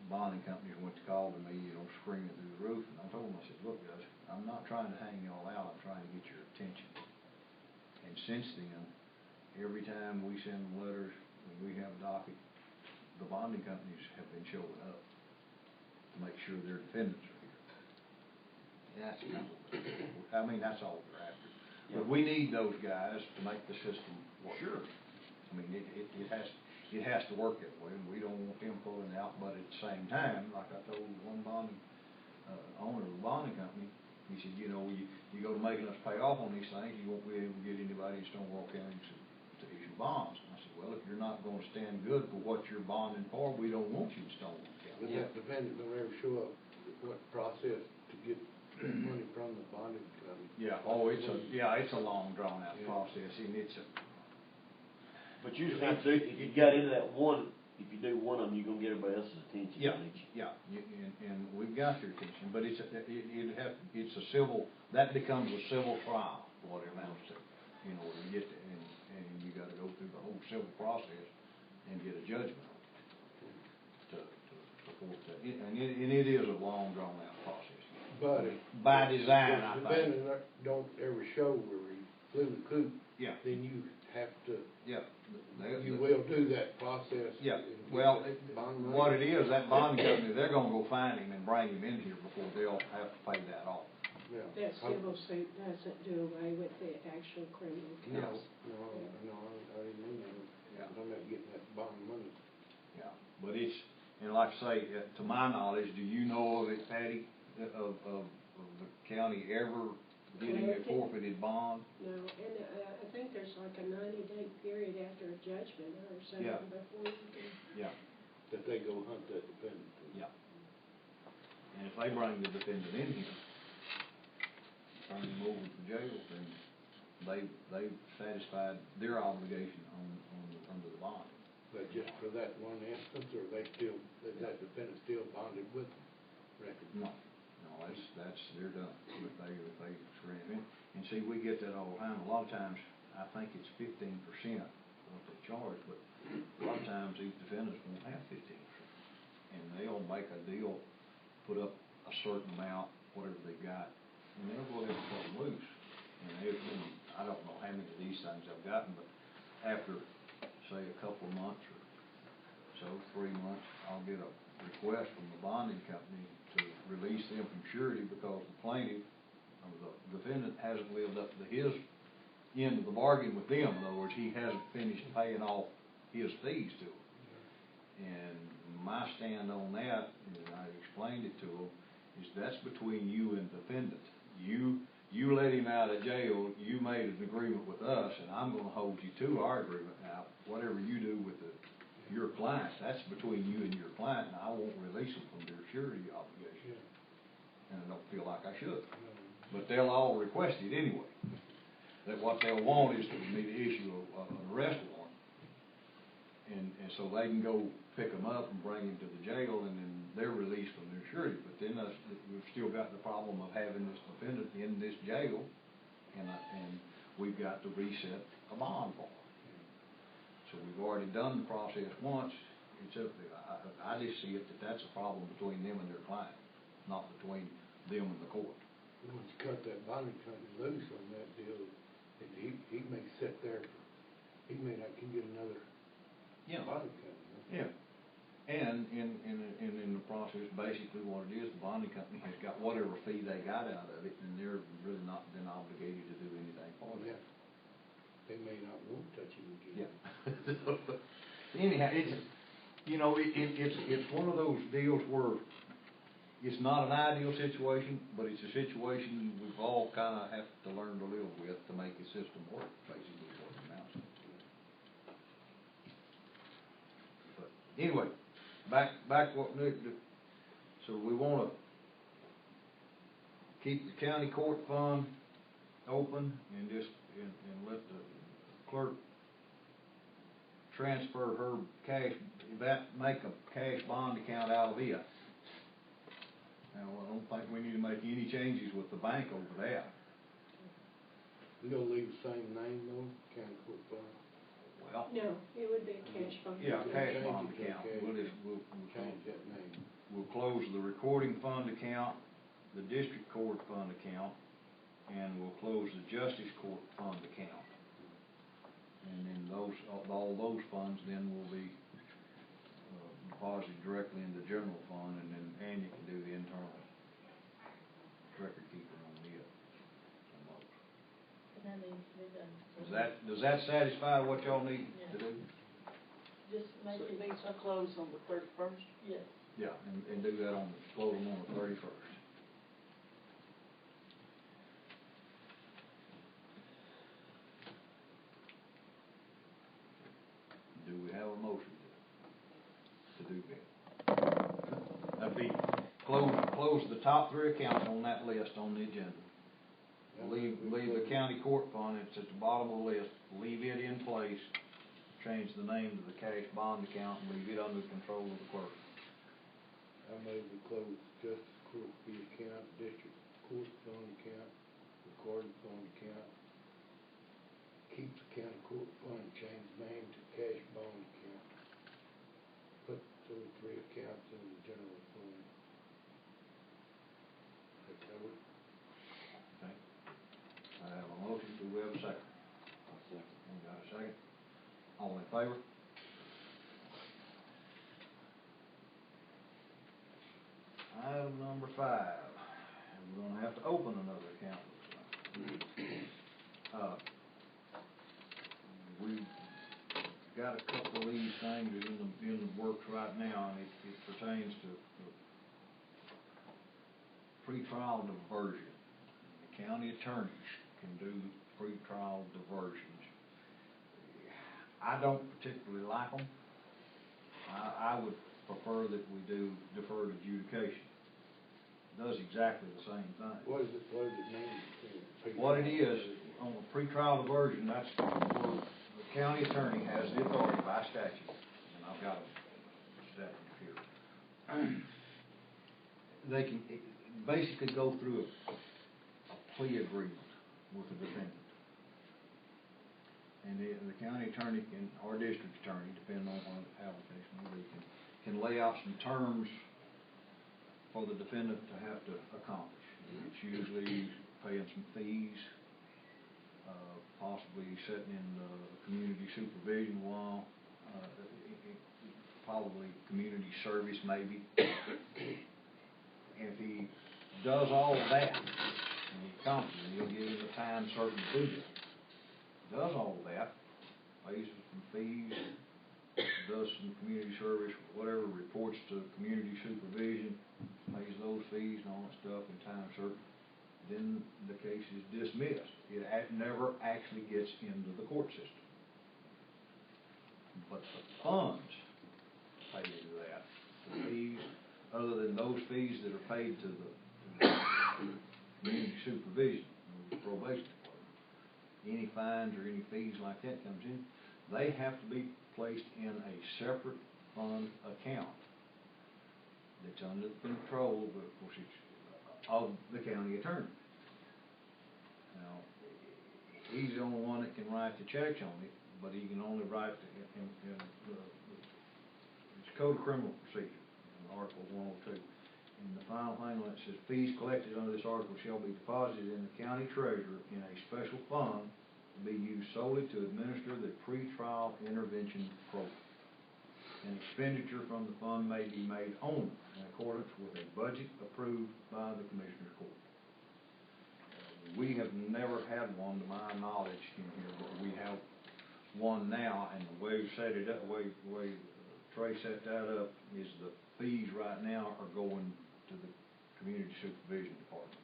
Bonding companies went to call to me, screaming through the roof, and I told them, I said, look guys, I'm not trying to hang y'all out, I'm trying to get your attention. And since then, every time we send letters, when we have a docket, the bonding companies have been showing up to make sure their defendants are here. And that's that's all we're after. But we need those guys to make the system work. Sure. I mean, it has to work that way, and we don't want them pulling out, but at the same time, like I told one bonding, owner of the bonding company, he said, you go to making us pay off on these things, you won't be able to get anybody in Stonewall County to issue bonds. And I said, well, if you're not gonna stand good for what you're bonding for, we don't want you in Stonewall But County. that defendant don't ever show up, what process to get money from the bonding company. Yeah, it's a long drawn out process, and it's a, But usually if you got into that one, if you do one of them, you're gonna get everybody else's attention. yeah, and we've got your attention, but it's a civil, that becomes a civil trial, what it amounts to. You know, you get to, and you gotta go through the whole civil process and get a judgment on it to support that. And it is a long drawn out process. But if. By design, I If the think. defendant don't ever show where he flew the coop, Yeah, then you have to, yeah. you will do that process. Yeah, and get well, that bond money. what it is, that bonding company, they're gonna go find him and bring him in here before they'll have to pay that off. Yeah. That civil suit doesn't do away with the actual criminal No, case. I didn't mean that. Yeah. I'm not getting that bond money. Yeah, but it's, and like I say, to my knowledge, do you know of it, Patty, of the county ever getting a forfeited bond? No, and, I think there's like a 90-day period after a judgment or something Yeah. before you can. Yeah, That they go hunt that defendant. yeah. And if they bring the defendant in here, turn him over to jail, then they've satisfied their obligation under the bond. But just for that one instance, or they still, is that defendant still bonded with them? Record? No, that's, they're done, if they surrender. And see, we get that all the time, a lot of times, I think it's 15% what they charge, but a lot of times these defendants won't have 15%. And they'll make a deal, put up a certain amount, whatever they got, and they'll go ahead and cut them loose. And I don't know how many of these things I've gotten, but after, say, a couple of months or so, 3 months, I'll get a request from the bonding company to release them from surety because the plaintiff, or the defendant, hasn't lived up to his end of the bargain with them. In other words, he hasn't finished paying off his fees to them. And my stand on that, and I explained it to them, is that's between you and the defendant. You let him out of jail, you made an agreement with us, and I'm gonna hold you to our agreement. Now, whatever you do with your client, that's between you and your client, and I won't release them from their surety obligation. And I don't feel like I should. But they'll all request it anyway. That what they'll want is for me to issue an arrest warrant. And so they can go pick them up and bring them to the jail, and then they're released from their surety. But then we've still got the problem of having this defendant in this jail, and we've got to reset a bond for them. So we've already done the process once. I just see it that's a problem between them and their client, not between them and the court. Once you cut that bonding company loose on that deal, he may sit there, he may not can get another bonding company. Yeah. And in the process, basically what it is, the bonding company has got whatever fee they got out of it, and they're really not been obligated to do anything for it. Yeah. They may not want to touch him again. Yeah. Anyhow, it's one of those deals where it's not an ideal situation, but it's a situation we've all kind of have to learn to live with to make the system work, basically what it amounts to. But anyway, back what Nick did. So we want to keep the county court fund open and just and let the clerk transfer her cash, make a cash bond account out of it. Now, I don't think we need to make any changes with the bank over that. We gonna leave the same name though, county court fund? Well, No, it would be a cash bond. yeah, cash Change bond it to account. cash. We'll Change that name. We'll close the recording fund account, the district court fund account, and we'll close the justice court fund account. And then all those funds then will be deposited directly into the general fund, and then Anya can do the internal record keeping on it. On those. And that needs to be done. Does that satisfy what y'all need to do? Just So make it it. needs to close on the 31st? Yes. Yeah, and do that close them on the 31st. that'd be close the top 3 accounts on that list on the agenda. Leave the county court fund, it's at the bottom of the list, leave it in place, change the name to the cash bond account, and leave it under the control of the clerk. I made the close justice court fee account, district court fund account, recording fund account. Keep the county court fund, change name to cash bond account. Put those 3 accounts in the general fund. That cover it? Okay. I have a motion, do we have a second? We got a second? All in favor? Item number 5, we're gonna have to open another account. We've got a couple of these things that are in the works right now, and it pertains to pretrial diversion. The county attorneys can do pretrial diversions. I don't particularly like them. I would prefer that we do deferred adjudication. It does exactly the same thing. What does it mean? What it is, on a pretrial diversion, that's where the county attorney has the authority by statute, and I've got a statute here. They can basically go through a plea agreement with the defendant. And the county attorney or district attorney, depending on what application will be, can lay out some terms for the defendant to have to accomplish. It's usually paying some fees, possibly sitting in community supervision while, probably community service maybe. If he does all of that, and he accomplishes it, he'll give him a time certain to do that. Does all of that, pays some fees, does some community service, whatever, reports to community supervision, pays those fees and all that stuff in time certain, then the case is dismissed. It never actually gets into the court system. But the funds paid into that, the fees, other than those fees that are paid to the community supervision, the probation department, any fines or any fees like that comes in, they have to be placed in a separate fund account that's under the control, but of course it's of the county attorney. Now, he's the only one that can write the checks on it, but he can only write it's Code of Criminal Procedure, in Article 102. And the final thing on it says, fees collected under this article shall be deposited in the county treasurer in a special fund to be used solely to administer the pretrial intervention program. An expenditure from the fund may be made only in accordance with a budget approved by the Commissioner's Court. We have never had one, to my knowledge, in here, but we have one now, and the way we set it up, the way Trey set that up, is the fees right now are going to the Community Supervision Department,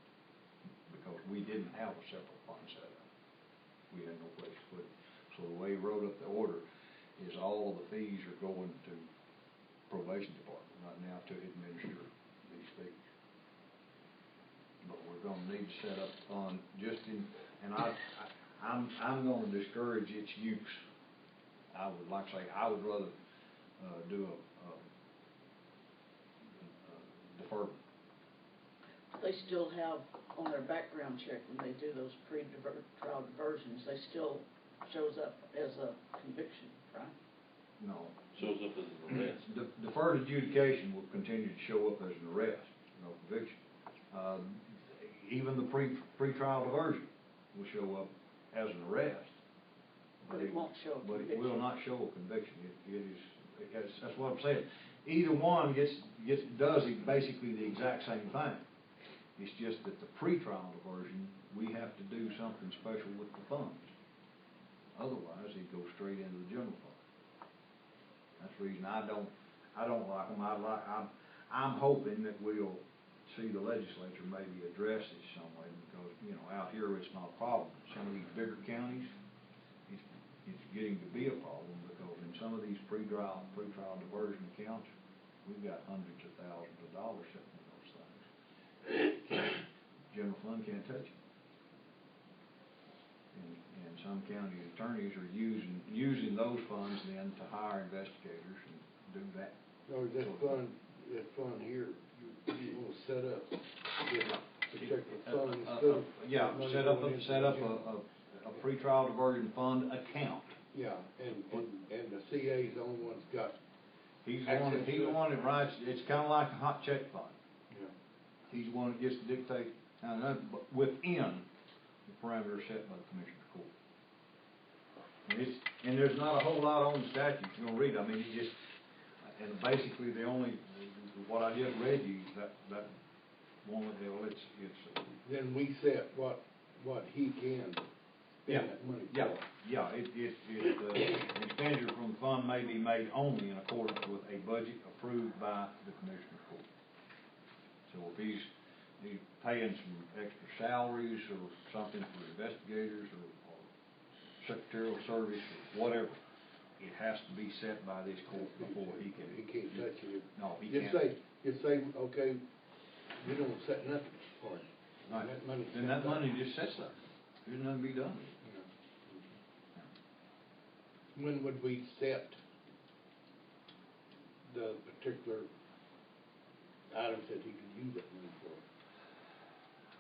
because we didn't have a separate fund set up. We had no place to put it. So the way he wrote up the order is all of the fees are going to Probation Department right now to administer these fees. But we're gonna need to set up a fund just in, and I'm gonna discourage its use. I would like to say, I would rather do a deferment. They still have on their background check when they do those pre-trial diversions, they still shows up as a conviction, right? No. Shows up as an arrest. Deferred adjudication will continue to show up as an arrest, no conviction. Even the pre-trial diversion will show up as an arrest. But it won't show a conviction. But it will not show a conviction. That's what I'm saying. Either one does basically the exact same thing. It's just that the pretrial diversion, we have to do something special with the funds. Otherwise, it goes straight into the general fund. That's the reason I don't like them. I'm hoping that we'll see the legislature maybe address this some way, because, you know, out here it's not a problem. Some of these bigger counties, it's getting to be a problem, because in some of these pretrial diversion accounts, we've got hundreds of thousands of dollars sitting in those things. General fund can't touch it. And some county attorneys are using those funds then to hire investigators and do that. Or that fund here, you wanna set up, particular fund instead of. Yeah, money set up going a pretrial diversion fund account. Yeah, and the CA's the only one that's got, He's the one that writes, it's kinda like a hot check fund. yeah. He's the one that gets to dictate, but within the parameters set by the Commissioner's Court. And there's not a whole lot on the statute you're gonna read, I mean, you just, and basically what I just read you, that one, well, it's. Then we set what he can Yeah, spend that money for. the expenditure from the fund may be made only in accordance with a budget approved by the Commissioner's Court. So if he's paying some extra salaries or something for investigators or secretarial service or whatever, it has to be set by this court before he can. He can't touch it. No, he can't. Just say, okay, we don't set nothing for it. Right. And Then that money just sits there. There's nothing to be done. When would we set the particular items that he could use that money for?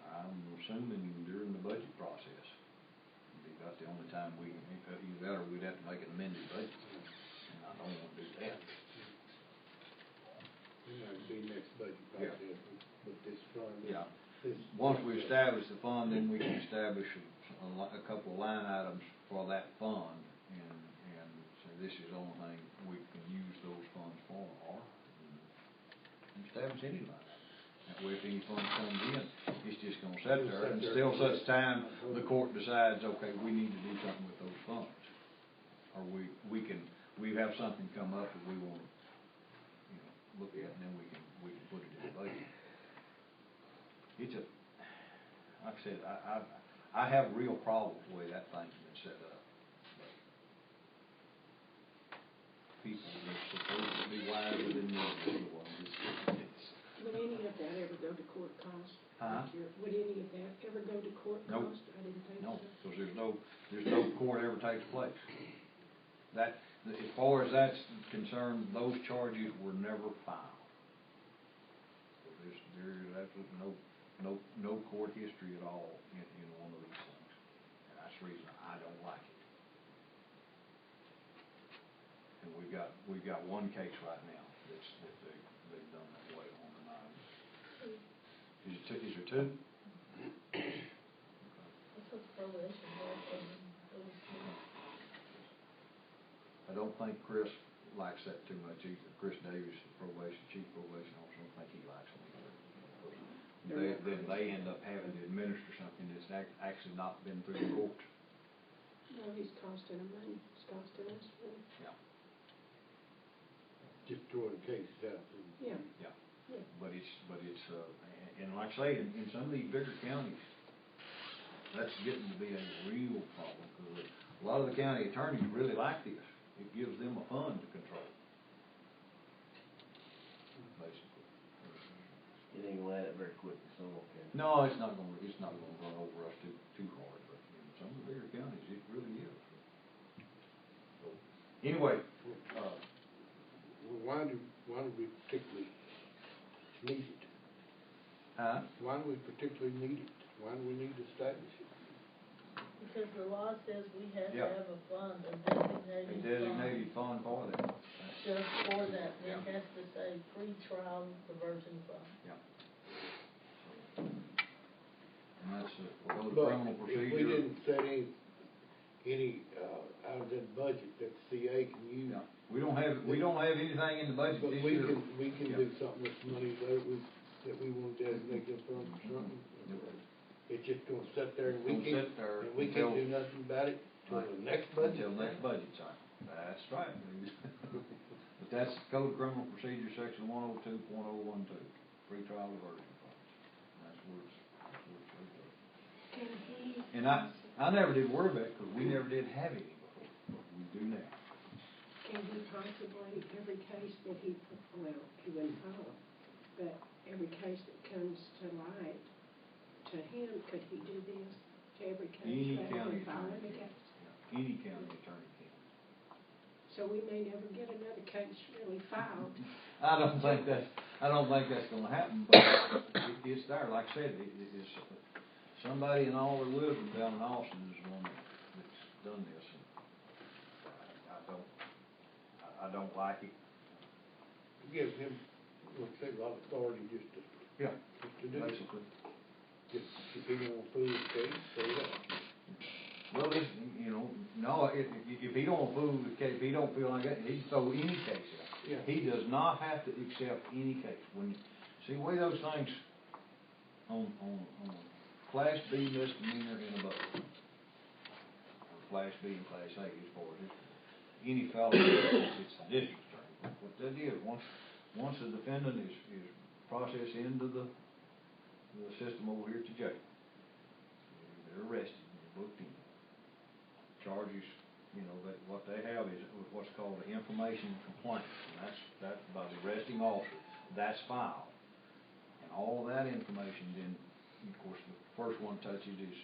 I'm assuming during the budget process. Be about the only time we can, either that or we'd have to make an amended budget. And I don't want to do that. It might be next budget Yeah. process with this fund. Yeah. This- Once we establish the fund, then we can establish a couple of line items for that fund, and so this is the only thing we can use those funds for, or establish any line item. That way, if any fund comes in, it's just gonna sit there until such time the court decides, okay, we need to do something with those funds. Or we have something come up that we wanna, look at, and then we can put it in the budget. It's like I said, I have real problems with the way that thing's been set up. People that are supposed to be wiser than me, Would any of that ever go to court cost? Huh? Would any of that ever go to court Nope. cost? I didn't think so. no, because there's no court ever takes place. That, as far as that's concerned, those charges were never filed. There's absolutely no court history at all in one of these things. And that's the reason I don't like it. And we've got one case right now that they've done that way on the nine. Is there two? This was probation, I don't think Chris likes that too much either. Chris Davis, the chief probation officer, I don't think he likes them either. Then they end up having to administer something that's actually not been through the court. No, he's costing them money, it's costing us money. Yeah. Just throwing cases out. Yeah. Yeah. Yeah. But it's, and like I say, in some of these bigger counties, that's getting to be a real problem, because a lot of the county attorneys really like this. It gives them a fund to control, basically. It ain't gonna add up very quick, so, okay. No, it's not gonna run over us too hard, but in some of the bigger counties, it really is. So, anyway, Well, why do we particularly need it? Why do we particularly need it? Why do we need to establish it? Because the law says we have to Yeah. have a fund, a a designated fund, fund for that. just for that, Yeah. it has to say pre-trial diversion fund. Yeah. And that's for those But criminal if we procedure. didn't set any out of that budget that CA can use. Yeah. We don't have anything in the budget But this we year. can Yeah. do something with the money that we want to designate them from or something. It's just gonna sit there and we Gonna can't, sit there and we until- can't do nothing about it till Right. the next budget. Until next budget time. That's right. But that's Code of Criminal Procedure, section 102.012, pretrial diversion funds. That's where it's Can he? And I never did worry about it, because we never did have any before, but we do now. can he possibly, every case that he, well, he wouldn't file it, but every case that comes to light to him, could he do this to every Any case rather county than filing attorney a can. case? Any county attorney can. So we may never get another case really filed. I don't think that's gonna happen, but it's there, like I said, it's, somebody in all their wisdom down in Austin is the one that's done this, and I don't like it. Gives him, let's say, a lot of authority just to, Yeah, just to do it. basically. Just, if he don't prove the case, say that. Well, this, you know, no, if he don't approve the case, if he don't feel like that, he can throw any case out. Yeah. He does not have to accept any case. When, see, the way those things on Class B misdemeanor and above, or Class B and Class A as far as it, any felony, it's the district attorney. What that is, once the defendant is processed into the system over here to jail, they're arrested, they're booked in. Charges, you know, that what they have is what's called an information complaint, and that's by the arresting officer. That's filed, and all of that information then, of course, the first one touches is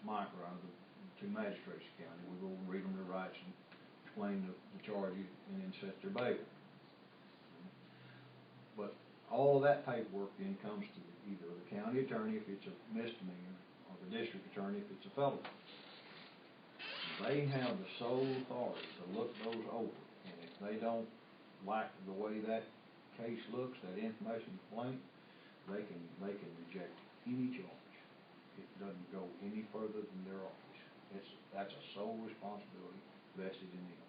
Mike or the two magistrates of the county. We go and read them their rights and explain the charges, and then set their bail. But all of that paperwork then comes to either the county attorney if it's a misdemeanor, or the district attorney if it's a felony. They have the sole authority to look those over, and if they don't like the way that case looks, that information complaint, they can reject any charge. It doesn't go any further than their office. That's a sole responsibility vested in them.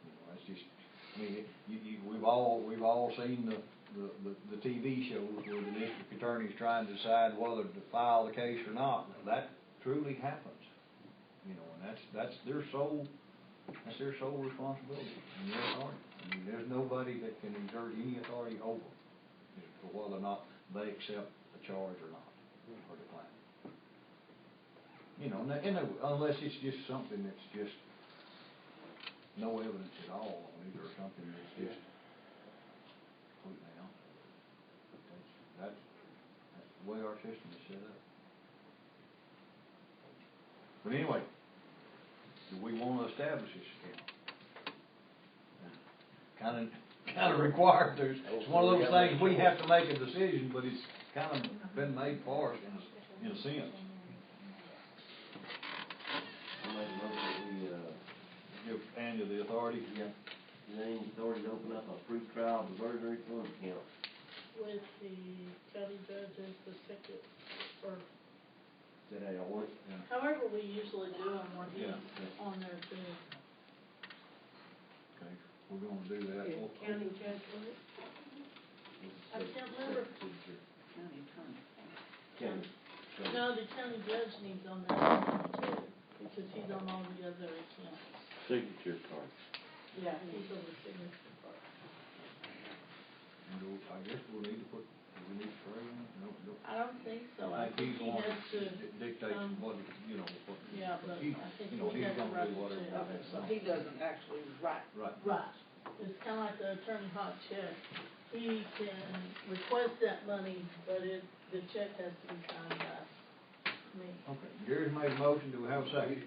You know, that's just, I mean, we've all seen the TV shows where the district attorney's trying to decide whether to file the case or not. That truly happens, you know, and that's their sole responsibility and their authority. I mean, there's nobody that can exert any authority over them for whether or not they accept the charge or not, or decline. You know, and unless it's just something that's just no evidence at all on it, or something that's just completely out. That's the way our system is set up. But anyway, do we want to establish this account? Kind of required to. It's one of those things, we have to make a decision, but it's kind of been made for us in a sense. Give Andy the authority. Yeah. Name authority to open up a pre-trial diversionary fund account. With the county judge as the second, or Is that how y'all want it? however we usually do them, or he's Yeah. on there too. Okay, we're gonna do that. Yeah, county judge, was it? I can't remember. County attorney. County. No, the county judge needs on there too, because he's on all the other accounts. Signature card. Yeah, he's on the signature part. And I guess we'll need to put, do we need to pray on it? No. I don't think so, I think he's he the one has to, that dictates what, you know, what. yeah, but he, I think you know, we he's have to gonna write do it whatever. too. Okay, so he doesn't actually write. Right. Right, it's kinda like the attorney hot check, he can request that money, but the check has to be signed by me. Okay, Gary's made a motion, do we have a second?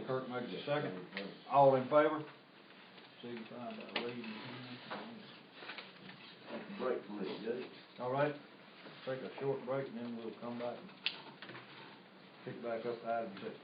Kirk makes a second. All in favor? Signify by raising your hand. Take a break from this, Judge. All right, take a short break and then we'll come back and pick back up item 6.